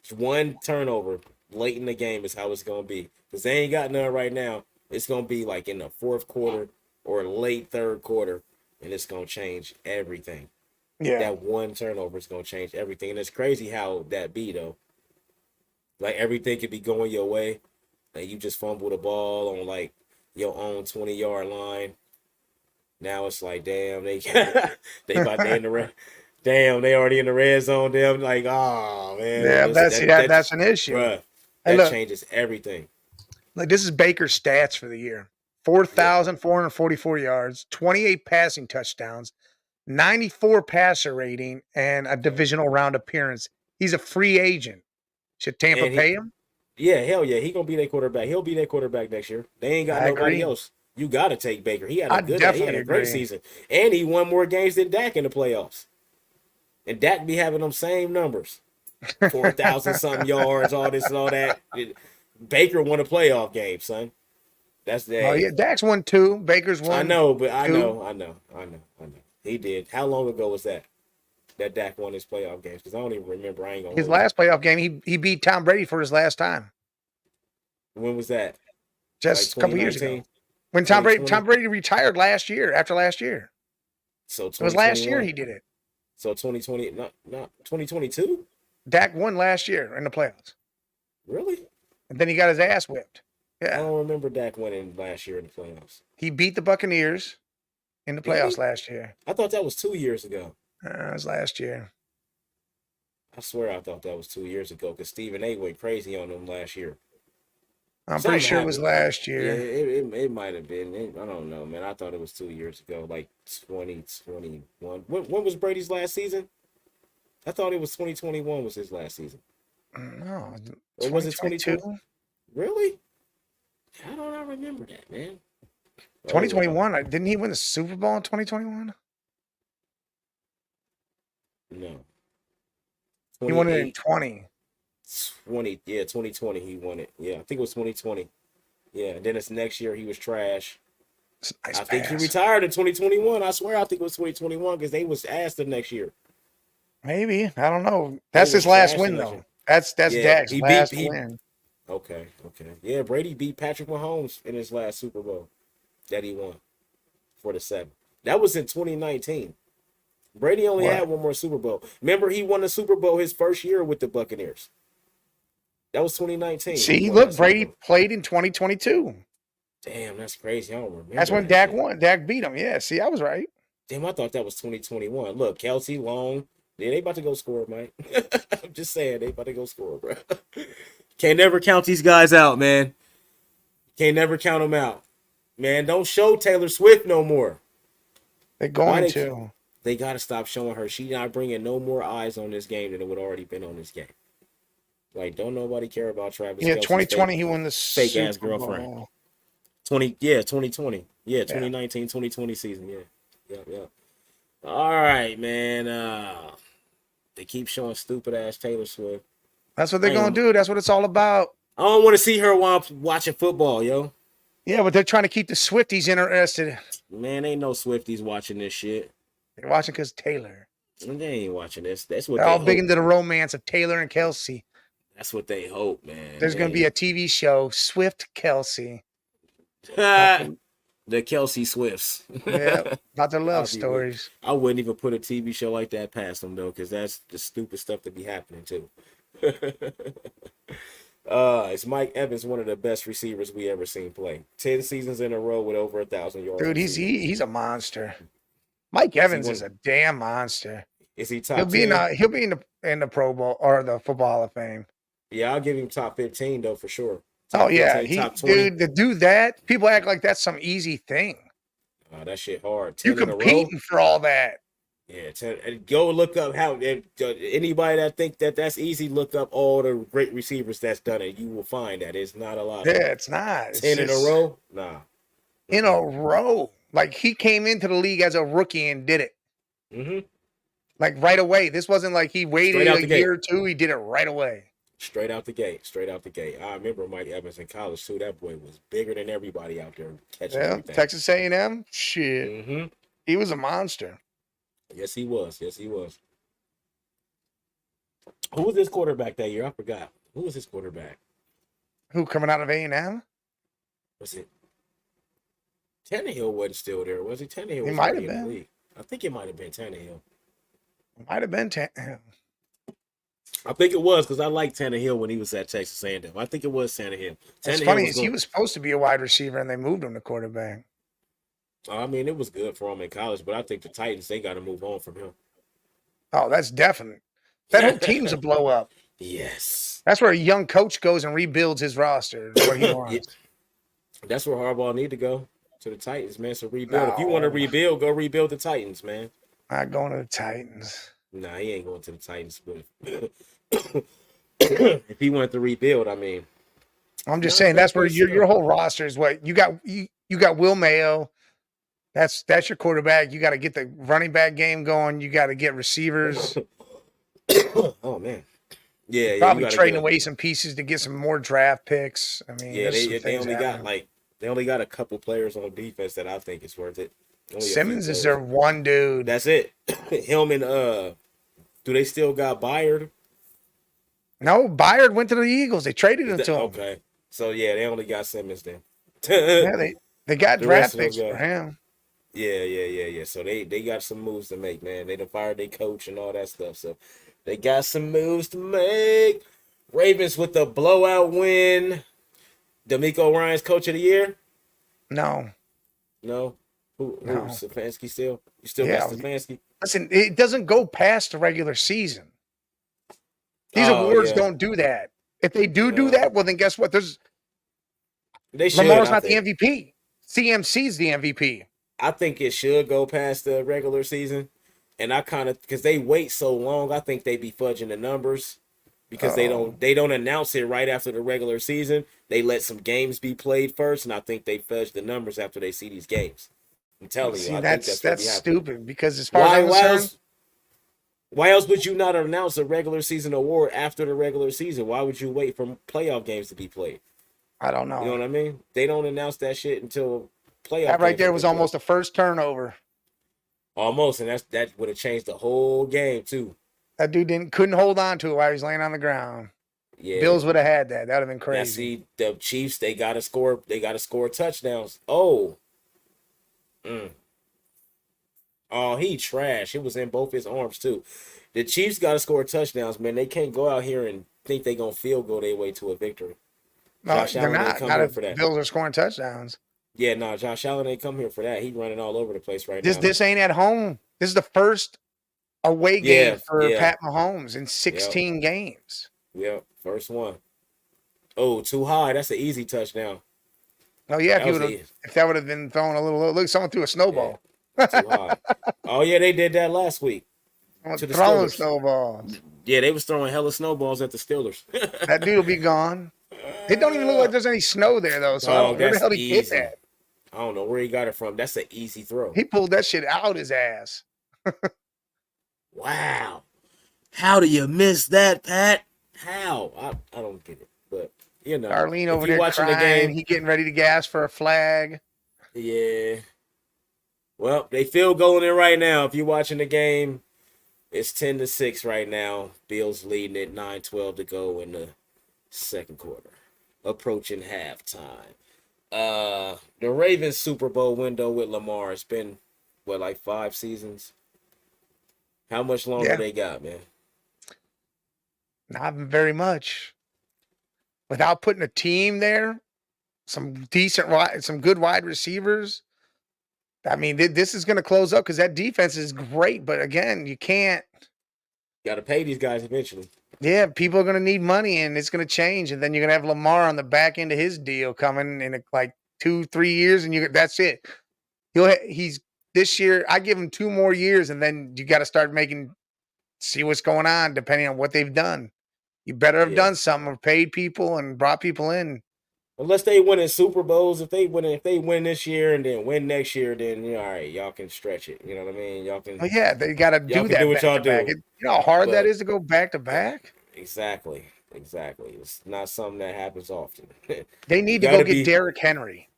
Just one turnover late in the game is how it's gonna be. Because they ain't got none right now. It's gonna be like in the fourth quarter or late third quarter, and it's gonna change everything. Yeah. That one turnover is gonna change everything. And it's crazy how that be though. Like everything could be going your way. Like you just fumble the ball on like your own 20-yard line. Now it's like, damn, they about to in the red. Damn, they already in the red zone. Damn, like, oh man. Yeah, that's an issue. Bruh, that changes everything. Like this is Baker's stats for the year: 4,444 yards, 28 passing touchdowns, 94 passer rating, and a divisional round appearance. He's a free agent. Should Tampa pay him? Yeah, hell yeah. He gonna be their quarterback. He'll be their quarterback next year. They ain't got nobody else. You got to take Baker. He had a great season. And he won more games than Dak in the playoffs. And Dak be having them same numbers. 4,000 something yards, all this and all that. Baker won a playoff game, son. That's that. Oh yeah, Dak's won 2. Baker's won. I know, but I know. He did. How long ago was that Dak won his playoff games? Because I don't even remember. I ain't gonna. His last playoff game, he beat Tom Brady for his last time. When was that? Just a couple years ago. When Tom Brady retired after last year. So it was last year he did it. So 2020, not 2022? Dak won last year in the playoffs. Really? And then he got his ass whipped. Yeah. I don't remember Dak winning last year in the playoffs. He beat the Buccaneers in the playoffs last year. I thought that was 2 years ago. It was last year. I swear I thought that was 2 years ago because Stephen A went crazy on them last year. I'm pretty sure it was last year. Yeah, it might have been. I don't know, man. I thought it was 2 years ago, like 2021. When was Brady's last season? I thought it was 2021 was his last season. No, Or was it 2020? 2022. Really? How don't I remember that, man? Oh, 2021. Didn't he win the Super Bowl in 2021? no. He won it in 28, 20. yeah, 2020 he won it. Yeah, I think it was 2020. Yeah, and then it's next year he was trash. It's a nice I think he pass. retired in 2021. I swear I think it was 2021 because they was asked the next year. Maybe. I don't know. That's was his last trash win, last though. year. That's Yeah, Dak's he last beat win. okay. Yeah, Brady beat Patrick Mahomes in his last Super Bowl that he won for the 7. That was in 2019. Brady only What? had one more Super Bowl. Remember, he won the Super Bowl his first year with the Buccaneers. That was 2019. He See, won that look, Super Brady Bowl. played in 2022. Damn, that's crazy. I don't remember. That's when that Dak shit. won. Dak beat him. Yeah, see, I was right. Damn, I thought that was 2021. Look, Kelsey, Long. Yeah, they about to go score, Mike. I'm just saying, they about to go score, bro. Can't never count these guys out, man. Can't never count them out. Man, don't show Taylor Swift no more. They're Why going to. They got to stop showing her. She not bringing no more eyes on this game than it would already been on this game. Like, don't nobody care about Travis Yeah, Kelce's 2020, he won the fake ass Super girlfriend. Bowl. 2020. Yeah, 2019, 2020 season. Yeah. All right, man. They keep showing stupid ass Taylor Swift. That's what they're Damn. going to do. That's what it's all about. I don't want to see her while I'm watching football, yo. Yeah, but they're trying to keep the Swifties interested. Man, ain't no Swifties watching this shit. They're watching because Taylor. And they ain't watching this. That's what They're they all hope. big into the romance of Taylor and Kelsey. That's what they hope, man. There's going to be a TV show, Swift Kelsey. The Kelsey Swifts. Yeah, about their I'll love be stories. I wouldn't even put a TV show like that past them though, because that's the stupid stuff that be happening too. Is Mike Evans one of the best receivers we ever seen play? 10 seasons in a row with over 1,000 yards. Dude, he's a monster. Mike Evans is a damn monster. Is he top? He'll be 10? he'll be in the Pro Bowl or the Football Hall of Fame. Yeah, I'll give him top 15 though for sure. Oh yeah, 15, top 20. dude, to do that, people act like that's some easy thing. Oh, that shit hard. 10 You in a row. competing for all that. Yeah, 10, go look up how anybody that think that that's easy. Look up all the great receivers that's done it. You will find that it's not a lot. Yeah, it's not. It's 10 in a just- row. Nah. In a row. Like he came into the league as a rookie and did it. Mm-hmm. Like right away. This wasn't like he waited Straight out a the gate. year or two. He did it right away. Straight out the gate. Straight out the gate. I remember Mike Evans in college too. That boy was bigger than everybody out there catching Yeah, everything. Texas A&M. Shit, Mm-hmm. he was a monster. Yes, he was. Yes, he was. Who was this quarterback that year? I forgot. Who was his quarterback? Who coming out of A&M? Was it Tannehill? Wasn't still there, was he? Tannehill was might already have in the been. league. I think it might have been Tannehill. Might have been. I think it was because I liked Tannehill when he was at Texas A&M. I think it was Tannehill. What's Tannehill funny was is he was supposed to be a wide receiver and they moved him to quarterback. I mean, it was good for him in college, but I think the Titans, they got to move on from him. Oh, that's definite. That whole team's a blow up. Yes. That's where a young coach goes and rebuilds his roster. What he wants. Yeah. That's where Harbaugh need to go, to the Titans, man. So rebuild. If you want to No. rebuild, go rebuild the Titans, man. Not going to the Titans. Nah, he ain't going to the Titans, but if he wanted to rebuild, I mean. I'm just No, saying that's where that's your true. whole roster is what you got. You got Will Mayo. That's your quarterback. You got to get the running back game going. You got to get receivers. Oh, man. Yeah, you Probably gotta trading get- away some pieces to get some more draft picks. I mean, Yeah, there's some they things only got happening. they only got a couple players on defense that I think is worth it. Only a few Simmons is players. their one dude. That's it. Him and do they still got Byard? No, Byard went to the Eagles. They traded him to him. Okay. So yeah, they only got Simmons then. Yeah, they got The draft rest of them picks for got- him. Yeah. So they got some moves to make, man. They done fired their coach and all that stuff. So they got some moves to make. Ravens with the blowout win. D'Amico Ryan's coach of the year? No, No. Who No. Stefanski still? You still Yeah. got Stefanski? listen, it doesn't go past the regular season. These Oh, awards yeah. don't do that. If they do No. that, well, then guess what? They should. Lamar's I not think. the MVP. CMC's the MVP. I think it should go past the regular season. And I kind of, because they wait so long, I think they be fudging the numbers because Oh, they don't announce it right after the regular season. They let some games be played first, and I think they fudge the numbers after they see these games. I'm telling you, see, I think that's that's what that's be happening. stupid because as far as Why I'm why concerned, else why else would you not announce a regular season award after the regular season? Why would you wait for playoff games to be played? I don't You know know. what I mean? They don't announce that shit until playoff That right games there have was been played. almost the first turnover. Almost, and that would have changed the whole game too. That dude couldn't hold on to it while he was laying on the ground. Yeah. Bills would have had that. That'd have been Now crazy. see the Chiefs, they gotta score. They gotta score touchdowns. Oh, mm. Oh, he trash. It was in both his arms too. The Chiefs gotta score touchdowns, man. They can't go out here and think they gonna field goal their way to a victory. No, Josh they're Allen ain't not. come Not here if for that. Bills are scoring touchdowns. Yeah, no, Josh Allen ain't come here for that. He running all over the place right This now. this ain't at home. This is the first away game Yeah, for yeah, Pat Mahomes in yep, 16 games. yep. First one. Oh, too high. That's an easy touchdown. Oh yeah, That was a if that would have been thrown a little look, someone threw a yeah, snowball. too high. Oh yeah, they did that last week Someone to the throwing Steelers. snowballs. Yeah, they was throwing hella snowballs at the Steelers. That dude will be gone. It don't even look like there's any snow there though. So I Dog, don't. Where the that's hell did he hit easy. that? I don't know where he got it from. That's an easy throw. He pulled that shit out his ass. Wow. How do you miss that, Pat? How? I don't get it. But, you know, Darlene if over you there watching the crying. game, He getting ready to gas for a flag. yeah. Well, they field goaling it right now. If you're watching the game, it's 10-6 right now. Bills leading it, 9-12 to go in the second quarter. Approaching halftime. The Ravens Super Bowl window with Lamar, it's been what, like 5 seasons? How much longer Yeah, they got, man? not very much. Without putting a team there, some good wide receivers. I mean, this is going to close up because that defense is great. But again, you can't. Got to pay these guys eventually. Yeah, people are going to need money, and it's going to change. And then you're going to have Lamar on the back end of his deal coming in like 2-3 years, and that's it. He's this year. I give him 2 more years, and then you got to start see what's going on depending on what they've done. You better have Yeah. done something or paid people and brought people in. Unless they win in Super Bowls, if they win this year and then win next year, then all right, y'all can stretch it. You know what I mean? Well, yeah, they got to Y'all do can do that what back y'all to back. do. You know how hard that But is to go back to back? exactly. It's not something that happens often. They You need to got go to get be, Derrick Henry.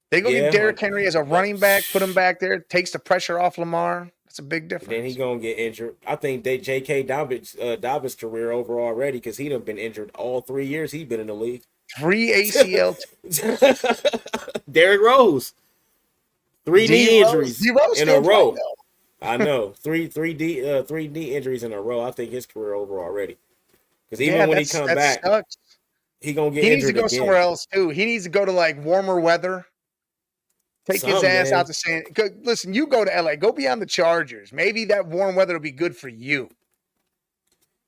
They go get yeah. Derrick Henry as a running back, put him back there, takes the pressure off Lamar. That's a big Then he difference. gonna get injured. I think they J.K. Dobbins' career over already because he done been injured all 3 years he's been in the league. 3 ACL. Derrick Rose, three D knee Rose. injuries D Rose in a still playing row. though. I know three knee injuries in a row. I think his career over already. Because Yeah, even when he come that back, sucks. he gonna get He needs to injured go somewhere again. else too. He needs to go to like warmer weather. Take his Some ass out man, to listen, you go to LA. Go be on the Chargers. Maybe that warm weather will be good for you.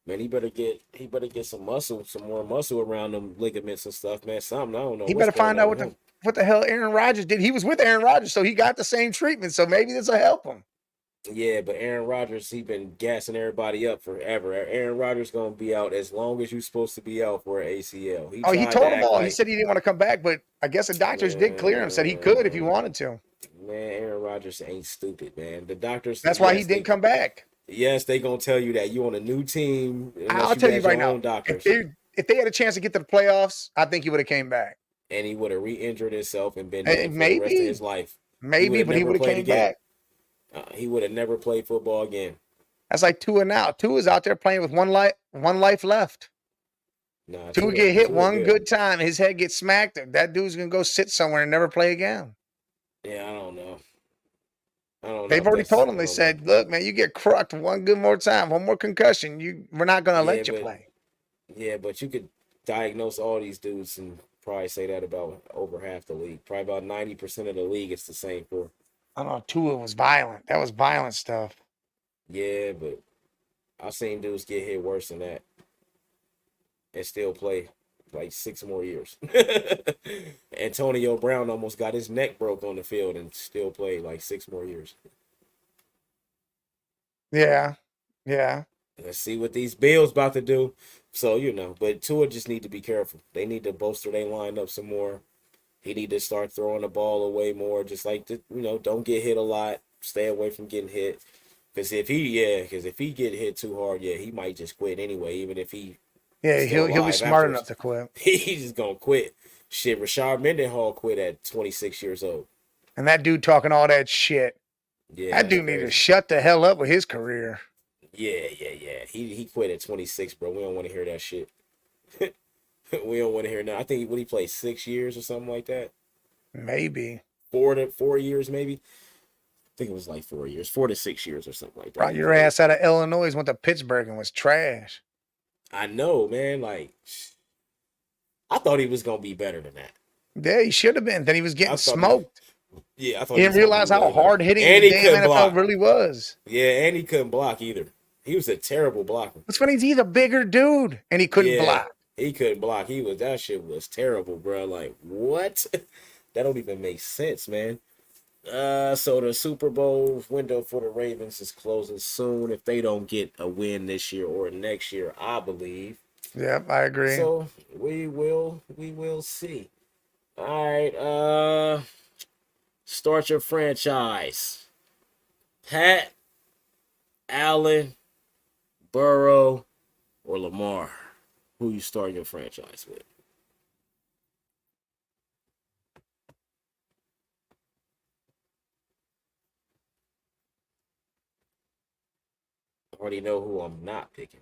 man, he better get some muscle, some more muscle around them ligaments and stuff, man. Something I don't know He what's better going find on out with him. what the hell Aaron Rodgers did. He was with Aaron Rodgers, so he got the same treatment. So maybe this will help him. Yeah, but Aaron Rodgers, he been gassing everybody up forever. Aaron Rodgers gonna be out as long as you're supposed to be out for an ACL. He Oh, he tried to told them act all. He like, said he didn't want to come back, but I guess the doctors did clear him. Said he could if he man, wanted to. man, Aaron Rodgers ain't stupid, man. The doctors, That's why he didn't come back. yes, they gonna tell you that you on a new team unless I'll you tell you got right your now. own If doctors. they had a chance to get to the playoffs, I think he would have came back. And he would have re-injured himself and been done for the rest of Maybe, his life. He would maybe, have but he never would have played came again. back. He would have never played football again. That's like Tua now. Tua's out there playing with one life left. Nah, Tua get hit Tua one good. good time, his head gets smacked. That dude's gonna go sit somewhere and never play again. Yeah, I don't know. I don't know They've if already that's. told I him. They don't know. said, "Look, man, you get crucked one good more time, one more concussion. We're not gonna Yeah, let you but play." you could diagnose all these dudes and probably say that about over half the league. Probably about 90% of the league it's the same for. I don't know. Tua was violent. That was violent stuff. Yeah, but I've seen dudes get hit worse than that and still play like 6 more years. Antonio Brown almost got his neck broke on the field and still played like 6 more years. Yeah. Yeah. Let's see what these Bills about to do. So, but Tua just need to be careful. They need to bolster their line up some more. He need to start throwing the ball away more. Just like, don't get hit a lot. Stay away from getting hit. Because if he get hit too hard, he might just quit anyway, even if he Yeah, still he'll be alive smart afterwards. enough to quit. He's just going to quit. Shit, Rashard Mendenhall quit at 26 years old. And that dude talking all that shit. Yeah, That dude need to shut the hell up with his career. Yeah. He quit at 26, bro. We don't want to hear that shit. We don't want to hear now. I think he played 6 years or something like that. Maybe 4 years, maybe. I think it was like 4 years, 4 to 6 years or something like that. brought your ass out of Illinois, went to Pittsburgh and was trash. I know, man. Like, I thought he was gonna be better than that. Yeah, he should have been. Then he was getting smoked. Yeah, I thought He didn't realize how hard hitting the damn NFL really was. Yeah, and he couldn't block either. He was a terrible blocker. That's when he's a bigger dude and he couldn't block. He couldn't block. That shit was terrible, bro. Like, what? That don't even make sense, man. So the Super Bowl window for the Ravens is closing soon. If they don't get a win this year or next year, I believe. Yep, I agree. So we will see. All right, start your franchise. Pat, Allen, Burrow, or Lamar. Who you start your franchise with? I already know who I'm not picking.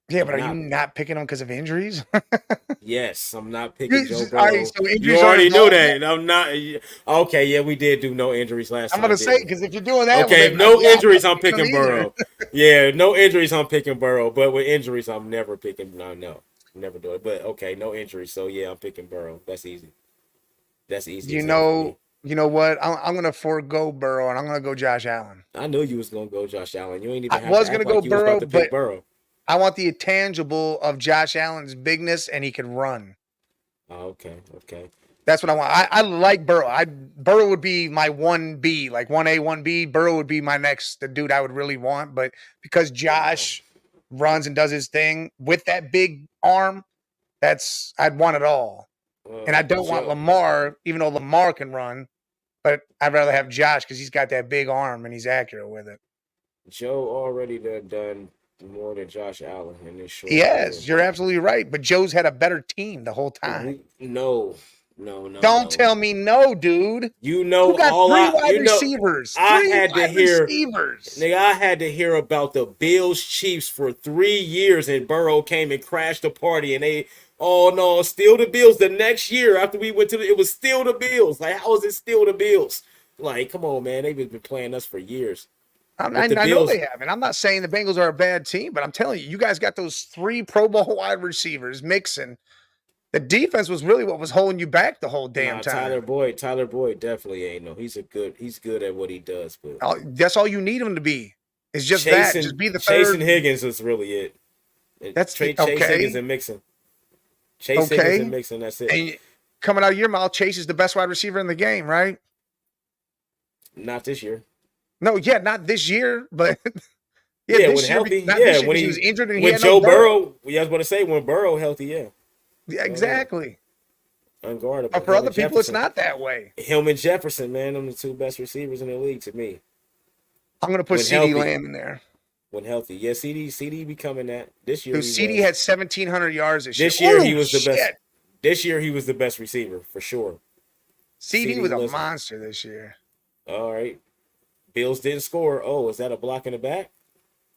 Yeah, but are you not picking him because of injuries? Yes, I'm not picking Joe Burrow. Right, so you already knew that. I'm not. Okay, yeah, we did do no injuries last time. I'm going to say, because if you're doing that. Okay, if no injuries, I'm picking Burrow. Yeah, no injuries, I'm picking Burrow. But with injuries, I'm never picking. No, never do it. But okay, no injuries. So yeah, I'm picking Burrow. That's easy. That's easy. You know what? I'm going to forego Burrow, and I'm going to go Josh Allen. I knew you was going to go Josh Allen. You ain't even have I was to going to go Burrow, but Burrow. I want the intangible of Josh Allen's bigness, and he can run. Oh, okay. That's what I want. I like Burrow. Burrow would be my 1B, like 1A, 1B. Burrow would be my the dude I would really want. But because Josh runs and does his thing with that big arm, I'd want it all. And I don't want Lamar, even though Lamar can run, but I'd rather have Josh because he's got that big arm and he's accurate with it. Joe already done more than Josh Allen in this short. Yes, you're absolutely right. But Joe's had a better team the whole time. No. Don't tell me no, dude. You got three wide receivers. I had to hear about the Bills Chiefs for 3 years, and Burrow came and crashed the party, and they, oh no, still the Bills. The next year after we went it was still the Bills. Like, how is it still the Bills? Like, come on, man. They've been playing us for years. I know they have, and I'm not saying the Bengals are a bad team, but I'm telling you, you guys got those 3 Pro Bowl wide receivers mixing. The defense was really what was holding you back the whole damn time. Tyler Boyd definitely ain't no. He's good at what he does, but that's all you need him to be. It's just that. Just be the third. Chasing Higgins is really it. That's Chase Higgins and Mixon. Higgins and Mixon. That's it. And coming out of your mouth, Chase is the best wide receiver in the game, right? Not this year. No, not this year, but when healthy. When he was injured and when Joe Burrow. I was going to say when Burrow healthy, yeah. Yeah, exactly. Unguardable. But for other people, it's not that way. Hillman Jefferson, man, them the 2 best receivers in the league to me. I'm going to put CeeDee Lamb in there. When healthy. Yeah, CD becoming that. This year, CD had 1,700 yards this year. This year, he was the best. This year, he was the best receiver, for sure. CD was a monster this year. All right. Bills didn't score. Oh, is that a block in the back?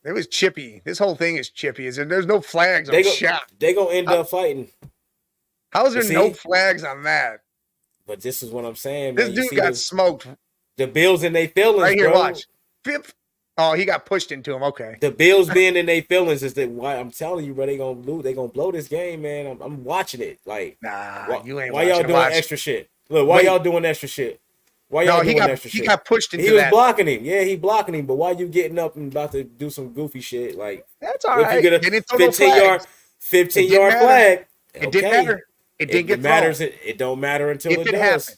It was chippy. This whole thing is chippy. There's no flags on shot. They're going to end up fighting. How is there no flags on that? But this is what I'm saying, man. This dude got smoked. The Bills and they feelings, right here, bro. watch. Oh, he got pushed into him. Okay. The Bills being in their feelings is that why I'm telling you, bro. They gonna lose. They gonna blow this game, man. I'm watching it. Like, you ain't. Why y'all doing extra shit? Look, why y'all doing extra shit? Why y'all doing extra shit? He got pushed into. He was blocking him. Yeah, he blocking him. But why you getting up and about to do some goofy shit? Like, that's all right. If you get a 15-yard flag, it didn't matter. It didn't get matters. It don't matter until it does. Happens.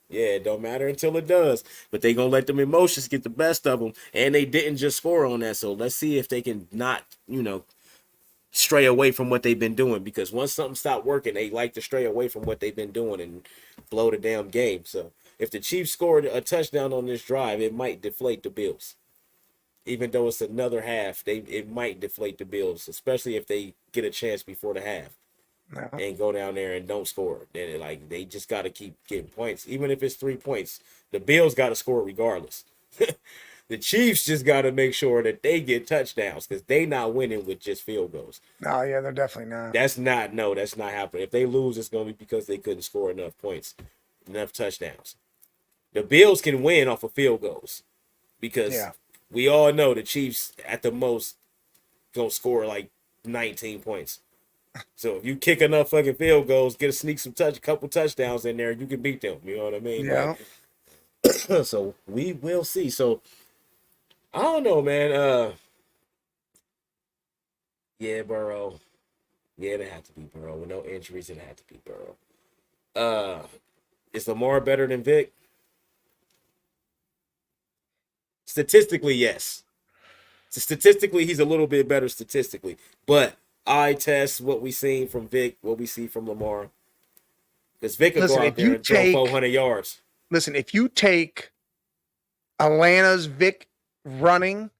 Yeah, it don't matter until it does. But they gonna let them emotions get the best of them, and they didn't just score on that. So let's see if they can not, stray away from what they've been doing. Because once something stopped working, they like to stray away from what they've been doing and blow the damn game. So if the Chiefs scored a touchdown on this drive, it might deflate the Bills. Even though it's another half, it might deflate the Bills, especially if they get a chance before the half No. and go down there and don't score. Then they just got to keep getting points, even if it's 3 points. The Bills got to score regardless. The Chiefs just got to make sure that they get touchdowns because they not winning with just field goals. No, yeah, they're definitely not. That's not happening. If they lose, it's going to be because they couldn't score enough points, enough touchdowns. The Bills can win off of field goals because we all know the Chiefs at the most gonna score like 19 points. So if you kick enough fucking field goals, sneak some couple touchdowns in there, you can beat them. You know what I mean? Yeah. Like, so we will see. So I don't know, man. Yeah, Burrow. Yeah, it had to be Burrow. With no injuries, it had to be Burrow. Is Lamar better than Vic? Statistically, yes. So statistically, he's a little bit better statistically. But eye test, what we seen from Vic, what we see from Lamar. Because Vic will go out there and throw 400 yards. Listen, if you take Atlanta's Vic running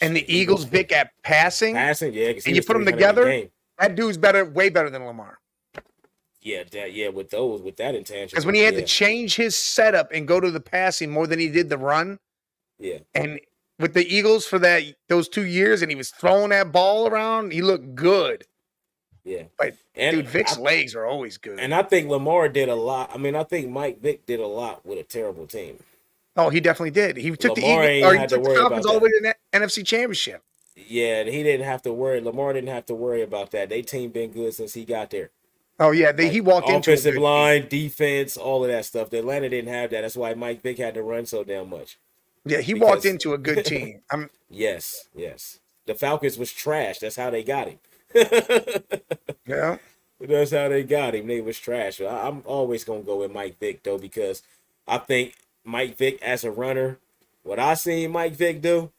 and the Eagles' Vic at passing, yeah, and you put them together, that dude's way better than Lamar. Yeah, with that intangible. Because when he had to change his setup and go to the passing more than he did the run, and with the Eagles for those 2 years, and he was throwing that ball around, he looked good. Yeah, but dude, Vic's legs are always good. And I think Lamar did a lot. I mean, I think Mike Vick did a lot with a terrible team. Oh, he definitely did. He took Lamar the Falcons all the way to the NFC Championship. Yeah, he didn't have to worry. Lamar didn't have to worry about that. They team been good since he got there. Oh yeah, he walked into offensive line, defense, all of that stuff. The Atlanta didn't have that. That's why Mike Vick had to run so damn much. Yeah, he walked into a good team. Yes. The Falcons was trash. That's how they got him. Yeah. That's how they got him. They was trash. I'm always gonna go with Mike Vick though, because I think Mike Vick as a runner, what I seen Mike Vick do,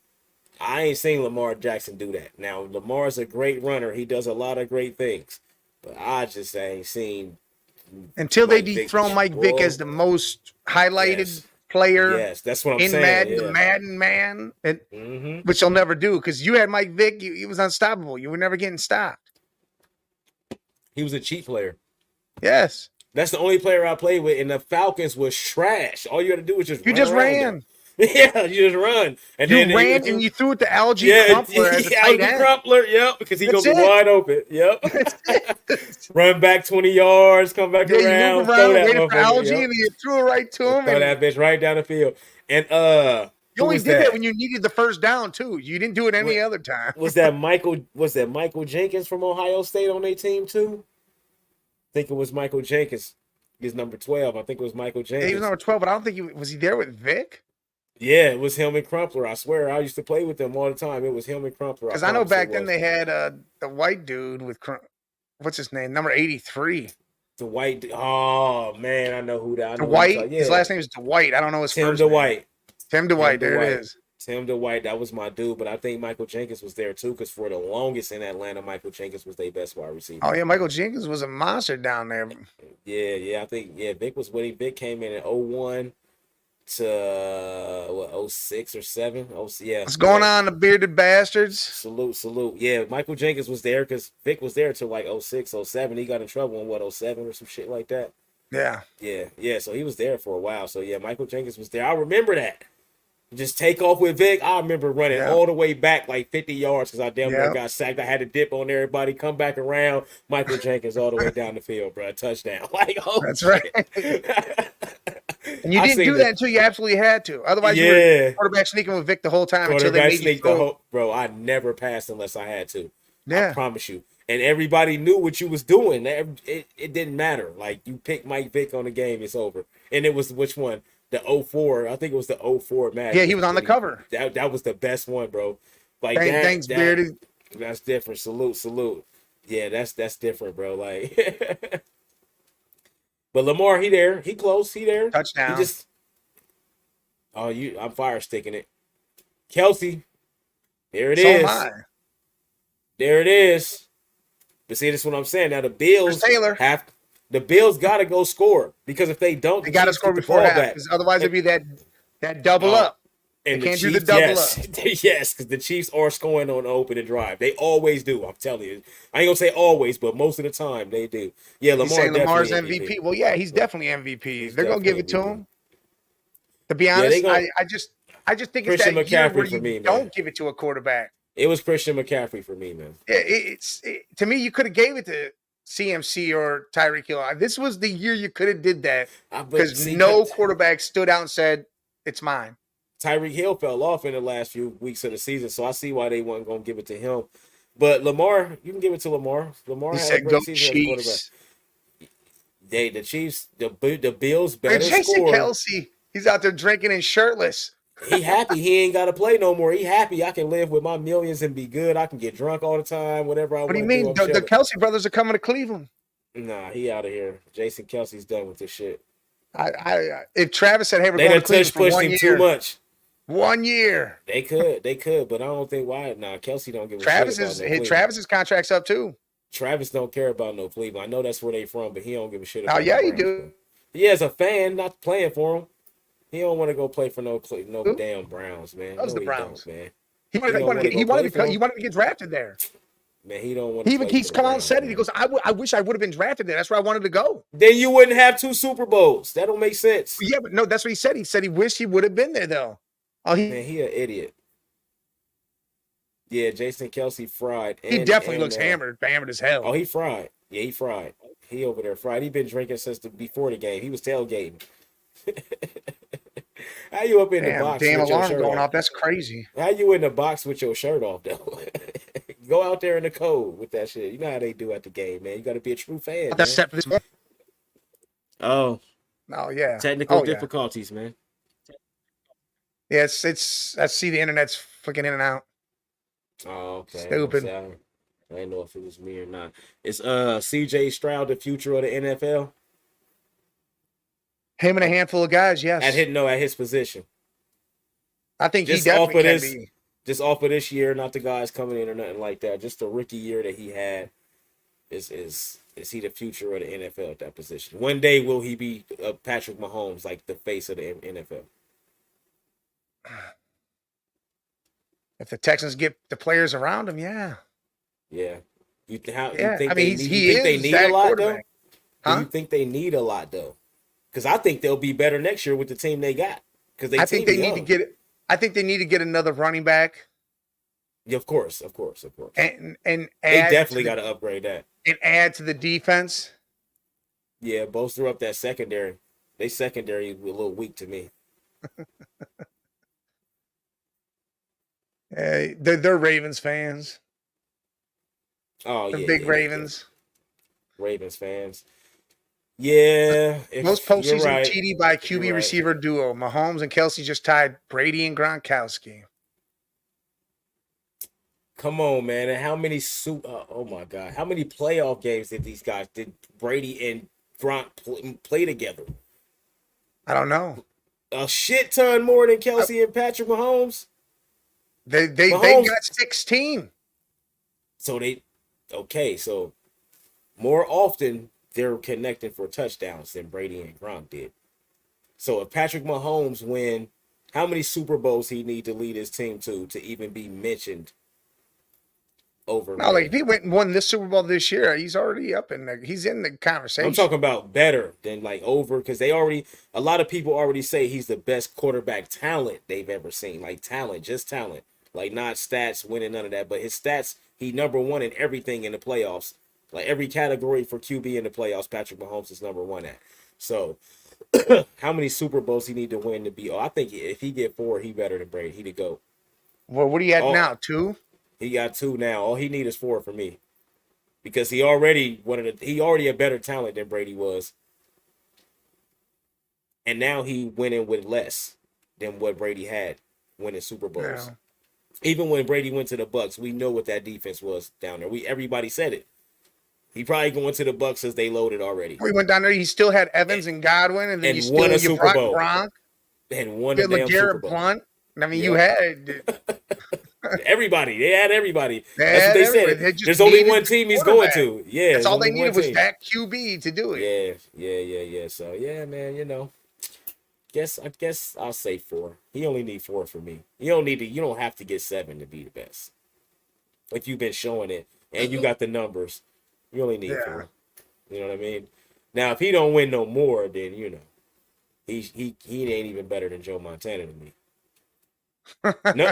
I ain't seen Lamar Jackson do that. Now Lamar's a great runner. He does a lot of great things, but I just ain't seen until they dethrone Mike Vick as the most highlighted player. Yes, that's what I'm saying. The Madden man, which they'll never do because you had Mike Vick. He was unstoppable. You were never getting stopped. He was a cheat player. Yes. That's the only player I played with, and the Falcons was trash. All you had to do was just ran. Yeah, you just run. And you ran and you threw it to Algie Crumpler as a tight end. Crumpler, yep, because he's going to be wide open. Yep. Run back 20 yards, come back around. You move around, waited for Algie, and you threw it right to him. Throw that bitch right down the field. And you only did that when you needed the first down, too. You didn't do it any other time. Was that Michael Jenkins from Ohio State on their team, too? I think it was Michael Jenkins. He's number 12. I think it was Michael Jenkins. Yeah, he was number 12, but I don't think was he there with Vic? Yeah, it was him and Crumpler. I swear, I used to play with them all the time. It was him and Crumpler. Because I know back then they had the white dude with what's his name, number 83. The white. Oh man, I know who that. Dwight. His last name is Dwight. I don't know his first name. Tim Dwight. There it is. Tim Dwight. That was my dude. But I think Michael Jenkins was there too, because for the longest in Atlanta, Michael Jenkins was their best wide receiver. Oh yeah, Michael Jenkins was a monster down there. Yeah. I think Vic was when Vic came in 01. To 06 or 07. What's going on, the bearded bastards? Salute. Yeah, Michael Jenkins was there because Vic was there till like 06, 07. He got in trouble in 07 or some shit like that. Yeah. So he was there for a while. So yeah, Michael Jenkins was there. I remember that. Just take off with Vic. I remember running all the way back like 50 yards because I damn near got sacked. I had to dip on everybody, come back around. Michael Jenkins all the way down the field, bro. Touchdown. Like, that's right. And you didn't do that until you absolutely had to. Otherwise, you were quarterback sneaking with Vic the whole time until they made you throw. Bro, I never passed unless I had to. Yeah. I promise you. And everybody knew what you was doing. It didn't matter. Like, you pick Mike Vick on the game, it's over. And it was which one? The 04. I think it was the 04 match. Yeah, he was on the cover. That was the best one, bro. Like thanks, Bearded. That's different. Salute. Yeah, that's different, bro. Like But Lamar, he there. He close. He there. He Touchdown. just. I'm fire sticking it. Kelsey. There it So am is. I. There it is. But see, this is what I'm saying. Now the There's Bills Taylor. the Bills got to go score because if they don't, They the got to Chiefs score get the before ball half, back. because otherwise it'd be that double Oh, up. And They the can't do the Chiefs, double yes, yes, because the Chiefs are scoring on opening drive. They always do. I'm telling you. I ain't gonna say always, but most of the time they do. Yeah, You Lamar say Lamar's definitely MVP. Well, yeah, he's definitely MVP. He's They're gonna give definitely it to MVP. him. To be Yeah, they honest, gonna I just think it's Christian that year where McCaffrey for you me, man. don't give it to a quarterback. It was Christian McCaffrey for me, man. To me, you could have gave it to CMC or Tyreek Hill. This was the year you could have did that because no quarterback stood out and said, "It's mine." Tyreek Hill fell off in the last few weeks of the season, so I see why they weren't going to give it to him. But Lamar, you can give it to Lamar. Lamar He had a said, great "Go season as a quarterback. Chiefs." The Chiefs, the Bills And better Jason score. Kelsey, he's out there drinking and shirtless. He happy. He ain't got to play no more. He happy. I can live with my millions and be good. I can get drunk all the time, whatever I want What do to you mean? do. The Kelsey brothers are coming to Cleveland. Nah, he out of here. Jason Kelsey's done with this shit. If Travis said, "Hey, we're They going done to Cleveland for pushed 1 him year," too much. 1 year. They could, but I don't think why. Nah, Kelsey don't give a shit about no Cleveland. Travis's contract's up too. Travis don't care about no Cleveland. I know that's where they from, but he don't give a shit Oh about. yeah, the you Browns, do. bro. He as a fan, not playing for him. He don't want to go play for no damn Browns, man. Loves No, the he Browns. don't, man. He wanted to get drafted there. Man, he don't want to. He's come out and said it. He goes, I wish I would have been drafted there. That's where I wanted to go. Then you wouldn't have 2 Super Bowls. That don't make sense. Yeah, but no, that's what he said. He said he wished he would have been there though. Oh, Man, he an idiot. Yeah, Jason Kelsey fried. He definitely looks hammered as hell. Oh, he fried. Yeah, he fried. He over there fried. He been drinking since before the game. He was tailgating. How you up in the box? Damn with your alarm shirt going off? off. That's crazy. How you in the box with your shirt off though? Go out there in the cold with that shit. You know how they do at the game, man. You got to be a true fan. That's set for this morning. Oh yeah. Technical difficulties, man. Yeah, it's I see the internet's flicking in and out. Oh, okay. Stupid. I didn't know if it was me or not. Is CJ Stroud the future of the NFL? Him and a handful of guys, yes. At his position. I think he definitely can be. Just off of this year, not the guys coming in or nothing like that. Just the rookie year that he had. Is he the future of the NFL at that position? One day will he be Patrick Mahomes, like the face of the NFL? If the Texans get the players around him, yeah. Yeah. You think he they is need that a lot though? quarterback. Do you think they need a lot though? Because I think they'll be better next year with the team they got. Because I think they need to get it. I think they need to get another running back. Yeah, of course. And they definitely got to upgrade that. And add to the defense. Yeah, bolster up that secondary. They secondary a little weak to me. They're Ravens fans. Oh, they're yeah. Big Ravens. Yeah. Ravens fans. Yeah. Most postseason TD by QB receiver duo. Mahomes and Kelsey just tied Brady and Gronkowski. Come on, man. And how many oh my God. How many playoff games did Brady and Gronk play together? I don't know. A shit ton more than Kelsey and Patrick Mahomes. They got 16. So more often they're connecting for touchdowns than Brady and Gronk did. So if Patrick Mahomes win, how many Super Bowls he need to lead his team to even be mentioned over? No, like if he went and won this Super Bowl this year, he's already he's in the conversation. I'm talking about better than like over, because a lot of people already say he's the best quarterback talent they've ever seen. Like just talent. Like not stats, winning, none of that. But his stats, he number one in everything in the playoffs. Like every category for QB in the playoffs, Patrick Mahomes is number one at. So how many Super Bowls he need to win to be? I think if he get 4, he better than Brady. He to go. Well, what are you at now? 2? He got 2 now. All he need is 4 for me. Because he already a better talent than Brady was. And now he winning with less than what Brady had winning Super Bowls. No. Even when Brady went to the Bucs, we know what that defense was down there. Everybody said it. He probably going to the Bucks since they loaded already We went down there. He still had Evans and Godwin, and then and you won still a you Super brought Bowl. Gronk, And won you a had damn Super LeGarrette Bowl. Blunt. I mean, you Yep. had Everybody. They had everybody. They That's what had they everybody. said. They just There's only needed one the team he's going quarterback. to. Yeah, That's there's all they only one needed was team. that QB to do it. Yeah. So yeah, man, I guess I'll say 4. He only need 4 for me. You don't have to get 7 to be the best. If you've been showing it and you got the numbers, you only need Yeah. 4. You know what I mean? Now if he don't win no more, then he ain't even better than Joe Montana to me. No,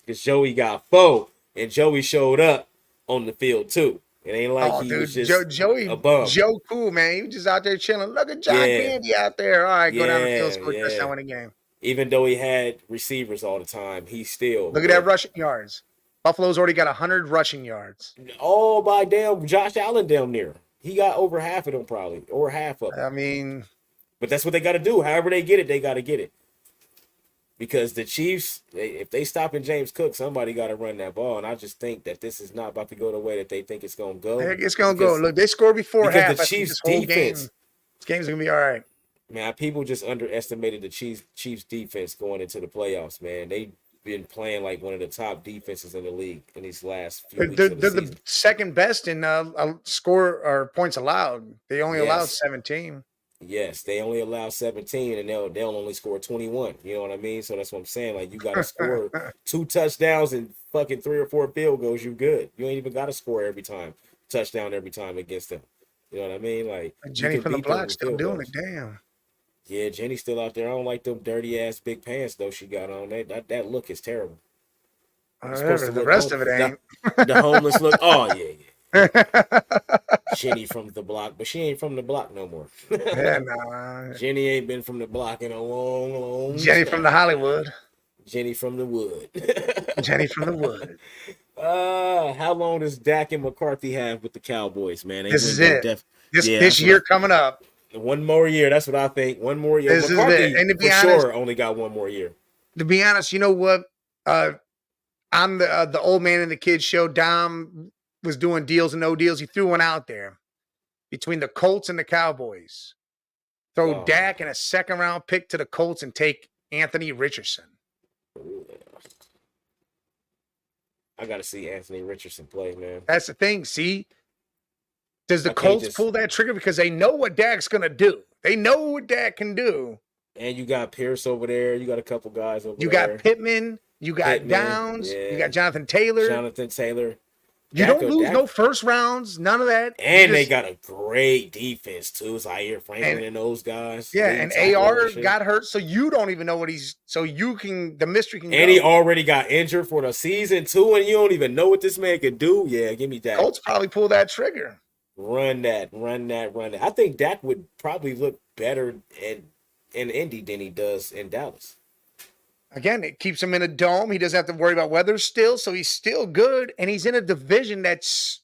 because Joey got 4 and Joey showed up on the field too. It ain't like Oh, he was dude, just Joey, a bum. Joe Cool, man. He was just out there chilling. Look at John Yeah. Candy out there. All right, go down the field, Yeah, score a touchdown, yeah. win a game. Even though he had receivers all the time, he still Look at that rushing yards. Buffalo's already got 100 rushing yards. all by damn Josh Allen down there. He got over half of them probably, or half of them. I mean, But that's what they got to do. However they get it, they got to get it. Because the Chiefs, if they stopping James Cook, somebody got to run that ball. And I just think that this is not about to go the way that they think it's going to go. it's going to go. Look, they scored before because half. the I think Chiefs' this whole defense- game, this game's going to be all right. Man, people just underestimated the Chiefs defense going into the playoffs, man. They've been playing like one of the top defenses in the league in these last few weeks They're of the the season. second best in score or points allowed. They only allowed Yes. 17. Yes, they only allow 17 and they'll only score 21. You know what I mean? So that's what I'm saying. Like you gotta score 2 touchdowns and fucking 3 or 4 field goals, you good. You ain't even gotta score every time, touchdown every time against them. You know what I mean? Like Jenny you can from the beat them block with still field doing goals. it. Damn. Yeah, Jenny's still out there. I don't like them dirty ass big pants though she got on. That look is terrible. It's supposed to The look rest of it ain't. The homeless look. Oh yeah. Jenny from the block, but she ain't from the block no more. Yeah, nah. Jenny ain't been from the block in a long Jenny time. from the Hollywood. Jenny from the wood. Jenny from the wood. How long does Dak and McCarthy have with the Cowboys, man? This is it. This that's year what coming up. one more year. That's what I think. One more year. This is McCarthy, it. And to be for honest- sure, only got one more year. To be honest, you know what? I'm the old man in the kids show. Dom was doing deals and no deals. He threw one out there between the Colts and the Cowboys. Throw Oh. Dak and a second round pick to the Colts and take Anthony Richardson. I got to see Anthony Richardson play, man. That's the thing. See, does the I can't Colts just- pull that trigger because they know what Dak's gonna do? They know what Dak can do. And you got Pierce over there. You got a couple guys over You there. got Pittman. You got Pittman, Downs. yeah. You got Jonathan Taylor. Jonathan Taylor. You Dak- don't lose Dak- no first rounds. None of that. And You they just- got a great defense too. Zaire Franklin and those guys. Yeah, Leading and tackler AR shit. got hurt, so you don't even know what he's. So you can the mystery can. And go. he already got injured for the season too, and you don't even know what this man could do. Yeah, give me that. Colts probably pull that trigger. Run that. I think Dak would probably look better in Indy than he does in Dallas. Again, it keeps him in a dome. He doesn't have to worry about weather still, so he's still good, and he's in a division that's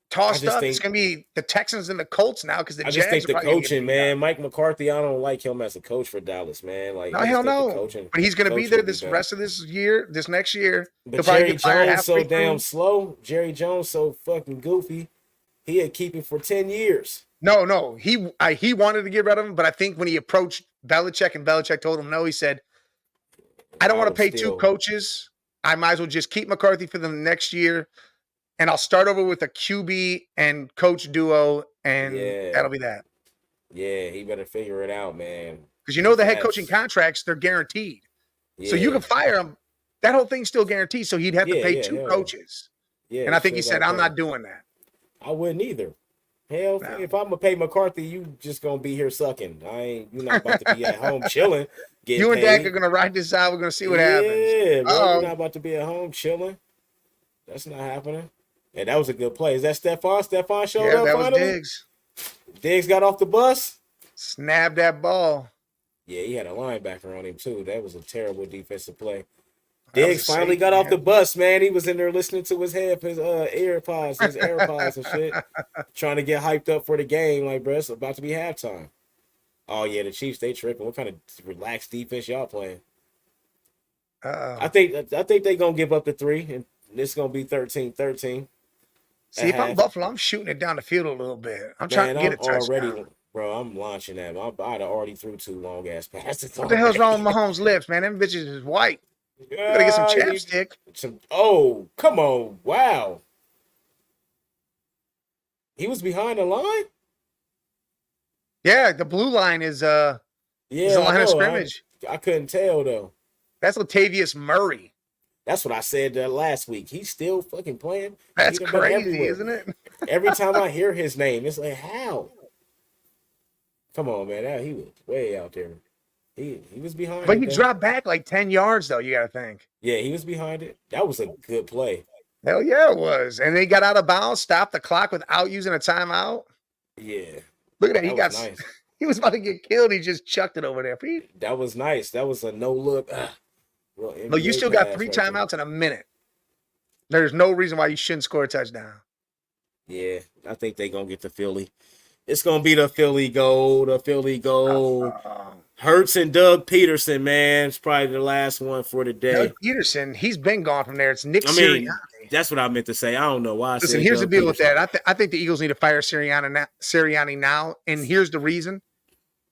tossed just up. It's think- gonna be the Texans and the Colts now because the I Jags just think are the probably gonna get coaching, beat man, up. Mike McCarthy, I don't like him as a coach for Dallas, man. Like, No, I just hell think the no. coaching- But he's gonna be coach there would this better. rest of this year, this next year. But He'll probably Jerry get fired Jones so halfway damn through. slow. Jerry Jones so fucking goofy. He had keep him for 10 years. No, he wanted to get rid of him, but I think when he approached Belichick and Belichick told him no, he said, "I don't want to would pay still- two coaches. I might as well just keep McCarthy for the next year, and I'll start over with a QB and coach duo, and Yeah. that'll be that." Yeah, he better figure it out, man. Because you know the head Yes. coaching contracts, they're guaranteed. So you Yeah. can fire him. That whole thing's still guaranteed. So he'd have to Yeah, pay yeah, two hell yeah. coaches. Yeah, And I think he still said, got I'm that. not doing that. I wouldn't either. Hell, No. if I'm gonna pay McCarthy, you just gonna be here sucking. You're not about to be at home chilling. Getting You and paid. Dak are going to ride this out. We're going to see what Yeah, happens. bro, Uh-oh. you're not about to be at home chilling. That's not happening. And that was a good play. Is that Stephon? Stephon showed Yeah, up that was finally. Diggs. Diggs got off the bus. Snapped that ball. Yeah, he had a linebacker on him too. That was a terrible defensive play. That was Diggs a finally safety, got off man. the bus, man. He was in there listening to his AirPods and shit, trying to get hyped up for the game. Like, bro, it's about to be halftime. Oh yeah, the Chiefs, they tripping. What kind of relaxed defense y'all playing? Uh-oh. I think they gonna give up the 3, and it's gonna be 13-13. See, if I'm Buffalo, I'm shooting it down the field a little bit. I'm trying Man, to get I'm a touchdown. already, bro. I'm launching that. I'd have already threw 2 long ass passes. What the hell's wrong with already. Mahomes' lips, man? Them bitches is white. You gotta get some chapstick. Oh, come on! Wow, he was behind the line. Yeah, the blue line is the Yeah, line I of know. scrimmage. I couldn't tell though. That's Latavius Murray. That's what I said last week. He's still fucking playing. That's He'd have been crazy, everywhere. isn't it? Every time I hear his name, it's like, how? Come on, man. He was way out there. He was behind But it. he though. dropped back like 10 yards, though, you got to think. Yeah, he was behind it. That was a good play. Hell yeah, it was. And they got out of bounds, stopped the clock without using a timeout. Yeah. Look at that. That was nice. He was about to get killed. He just chucked it over there. That was nice. That was a no look. Well, But you NBA still got pass 3 right there. timeouts in a minute. There's no reason why you shouldn't score a touchdown. Yeah, I think they're going to get the Philly. It's going to be the Philly goal. The Philly goal. Hurts and Doug Peterson, man. It's probably the last one for the day. Doug Peterson, he's been gone from there. It's Nick I mean, Sirianni. that's what I meant to say. I don't know why I Listen, said here's Doug the deal with Peterson. that. I think the Eagles need to fire Sirianni now. And here's the reason.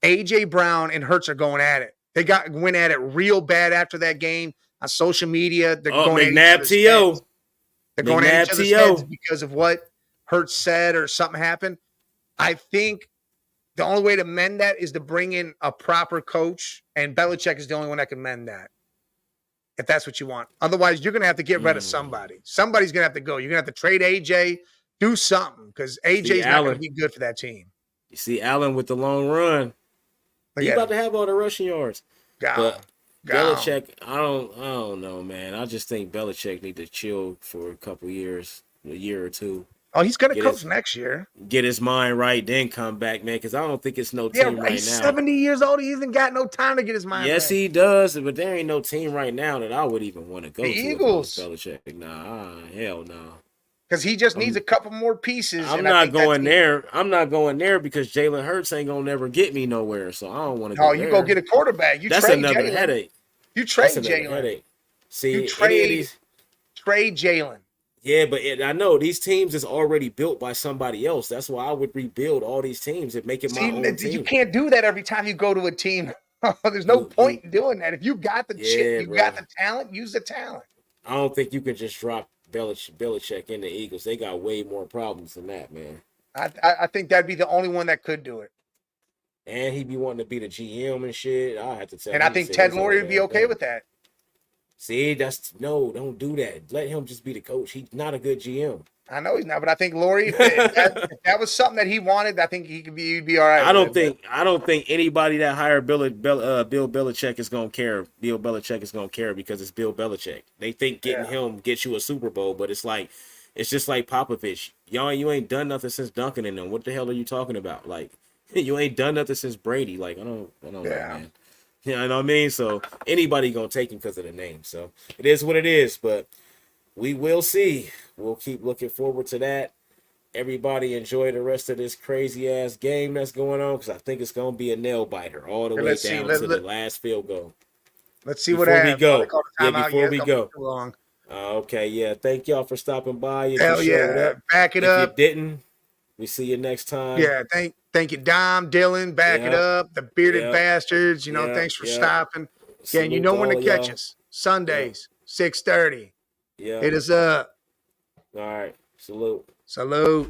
A.J. Brown and Hurts are going at it. They went at it real bad after that game on social media. They're going at each McNabb other's T.O. heads. They're going at each other's T.O. heads because of what Hurts said or something happened. I think the only way to mend that is to bring in a proper coach, and Belichick is the only one that can mend that. If that's what you want. Otherwise, you're going to have to get rid of somebody. Somebody's going to have to go. You're going to have to trade AJ, do something, because AJ's not going to be good for that team. You see Allen with the long run. He's about to have all the rushing yards. But Belichick, I don't know, man. I just think Belichick need to chill for a couple years, a year or two. Oh, he's going to coach next year. Get his mind right, then come back, man, because I don't think it's no team right he's now. 70 years old. He hasn't got no time to get his mind right. Yes, he does, but there ain't no team right now that I would even want to go to. Eagles. Belichick. Nah, hell no. Because he just needs a couple more pieces. I'm not going there. I'm not going there because Jalen Hurts ain't going to never get me nowhere, so I don't want to go there. Oh, you go get a quarterback. That's another headache. You trade Jalen. See, you trade Jalen. Yeah, but I know these teams is already built by somebody else. That's why I would rebuild all these teams and make it my own team. You can't do that every time you go to a team. There's no point in doing that. If you got the chip, you got the talent, use the talent. I don't think you can just drop Belichick in the Eagles. They got way more problems than that, man. I think that'd be the only one that could do it. And he'd be wanting to be the GM and shit. I have to tell. And I think Ted Lurie would be okay with that. See, don't do that. Let him just be the coach. He's not a good GM. I know he's not, but I think Lurie, if that was something that he wanted, I think he'd be all right. I don't think anybody that hired Bill Belichick is gonna care. Bill Belichick is gonna care because it's Bill Belichick. They think getting him gets you a Super Bowl, but it's just like Popovich. You ain't done nothing since Duncan and them. What the hell are you talking about? Like, you ain't done nothing since Brady. Like, I don't know, man. You know what I mean? So anybody gonna take him because of the name. So it is what it is, but we will see. We'll keep looking forward to that. Everybody enjoy the rest of this crazy ass game that's going on because I think it's gonna be a nail biter all the way down to the last field goal. Let's see what happens. Before we go. Okay, yeah. Thank y'all for stopping by. Hell yeah. Back it up. If you didn't, we see you next time. Yeah, thank you, Dom, Dylan, back it up, the bearded bastards. Thanks for stopping. Yeah, and you know when to catch us. Sundays, 6:30. Yeah. Hit us up. All right. Salute. Salute.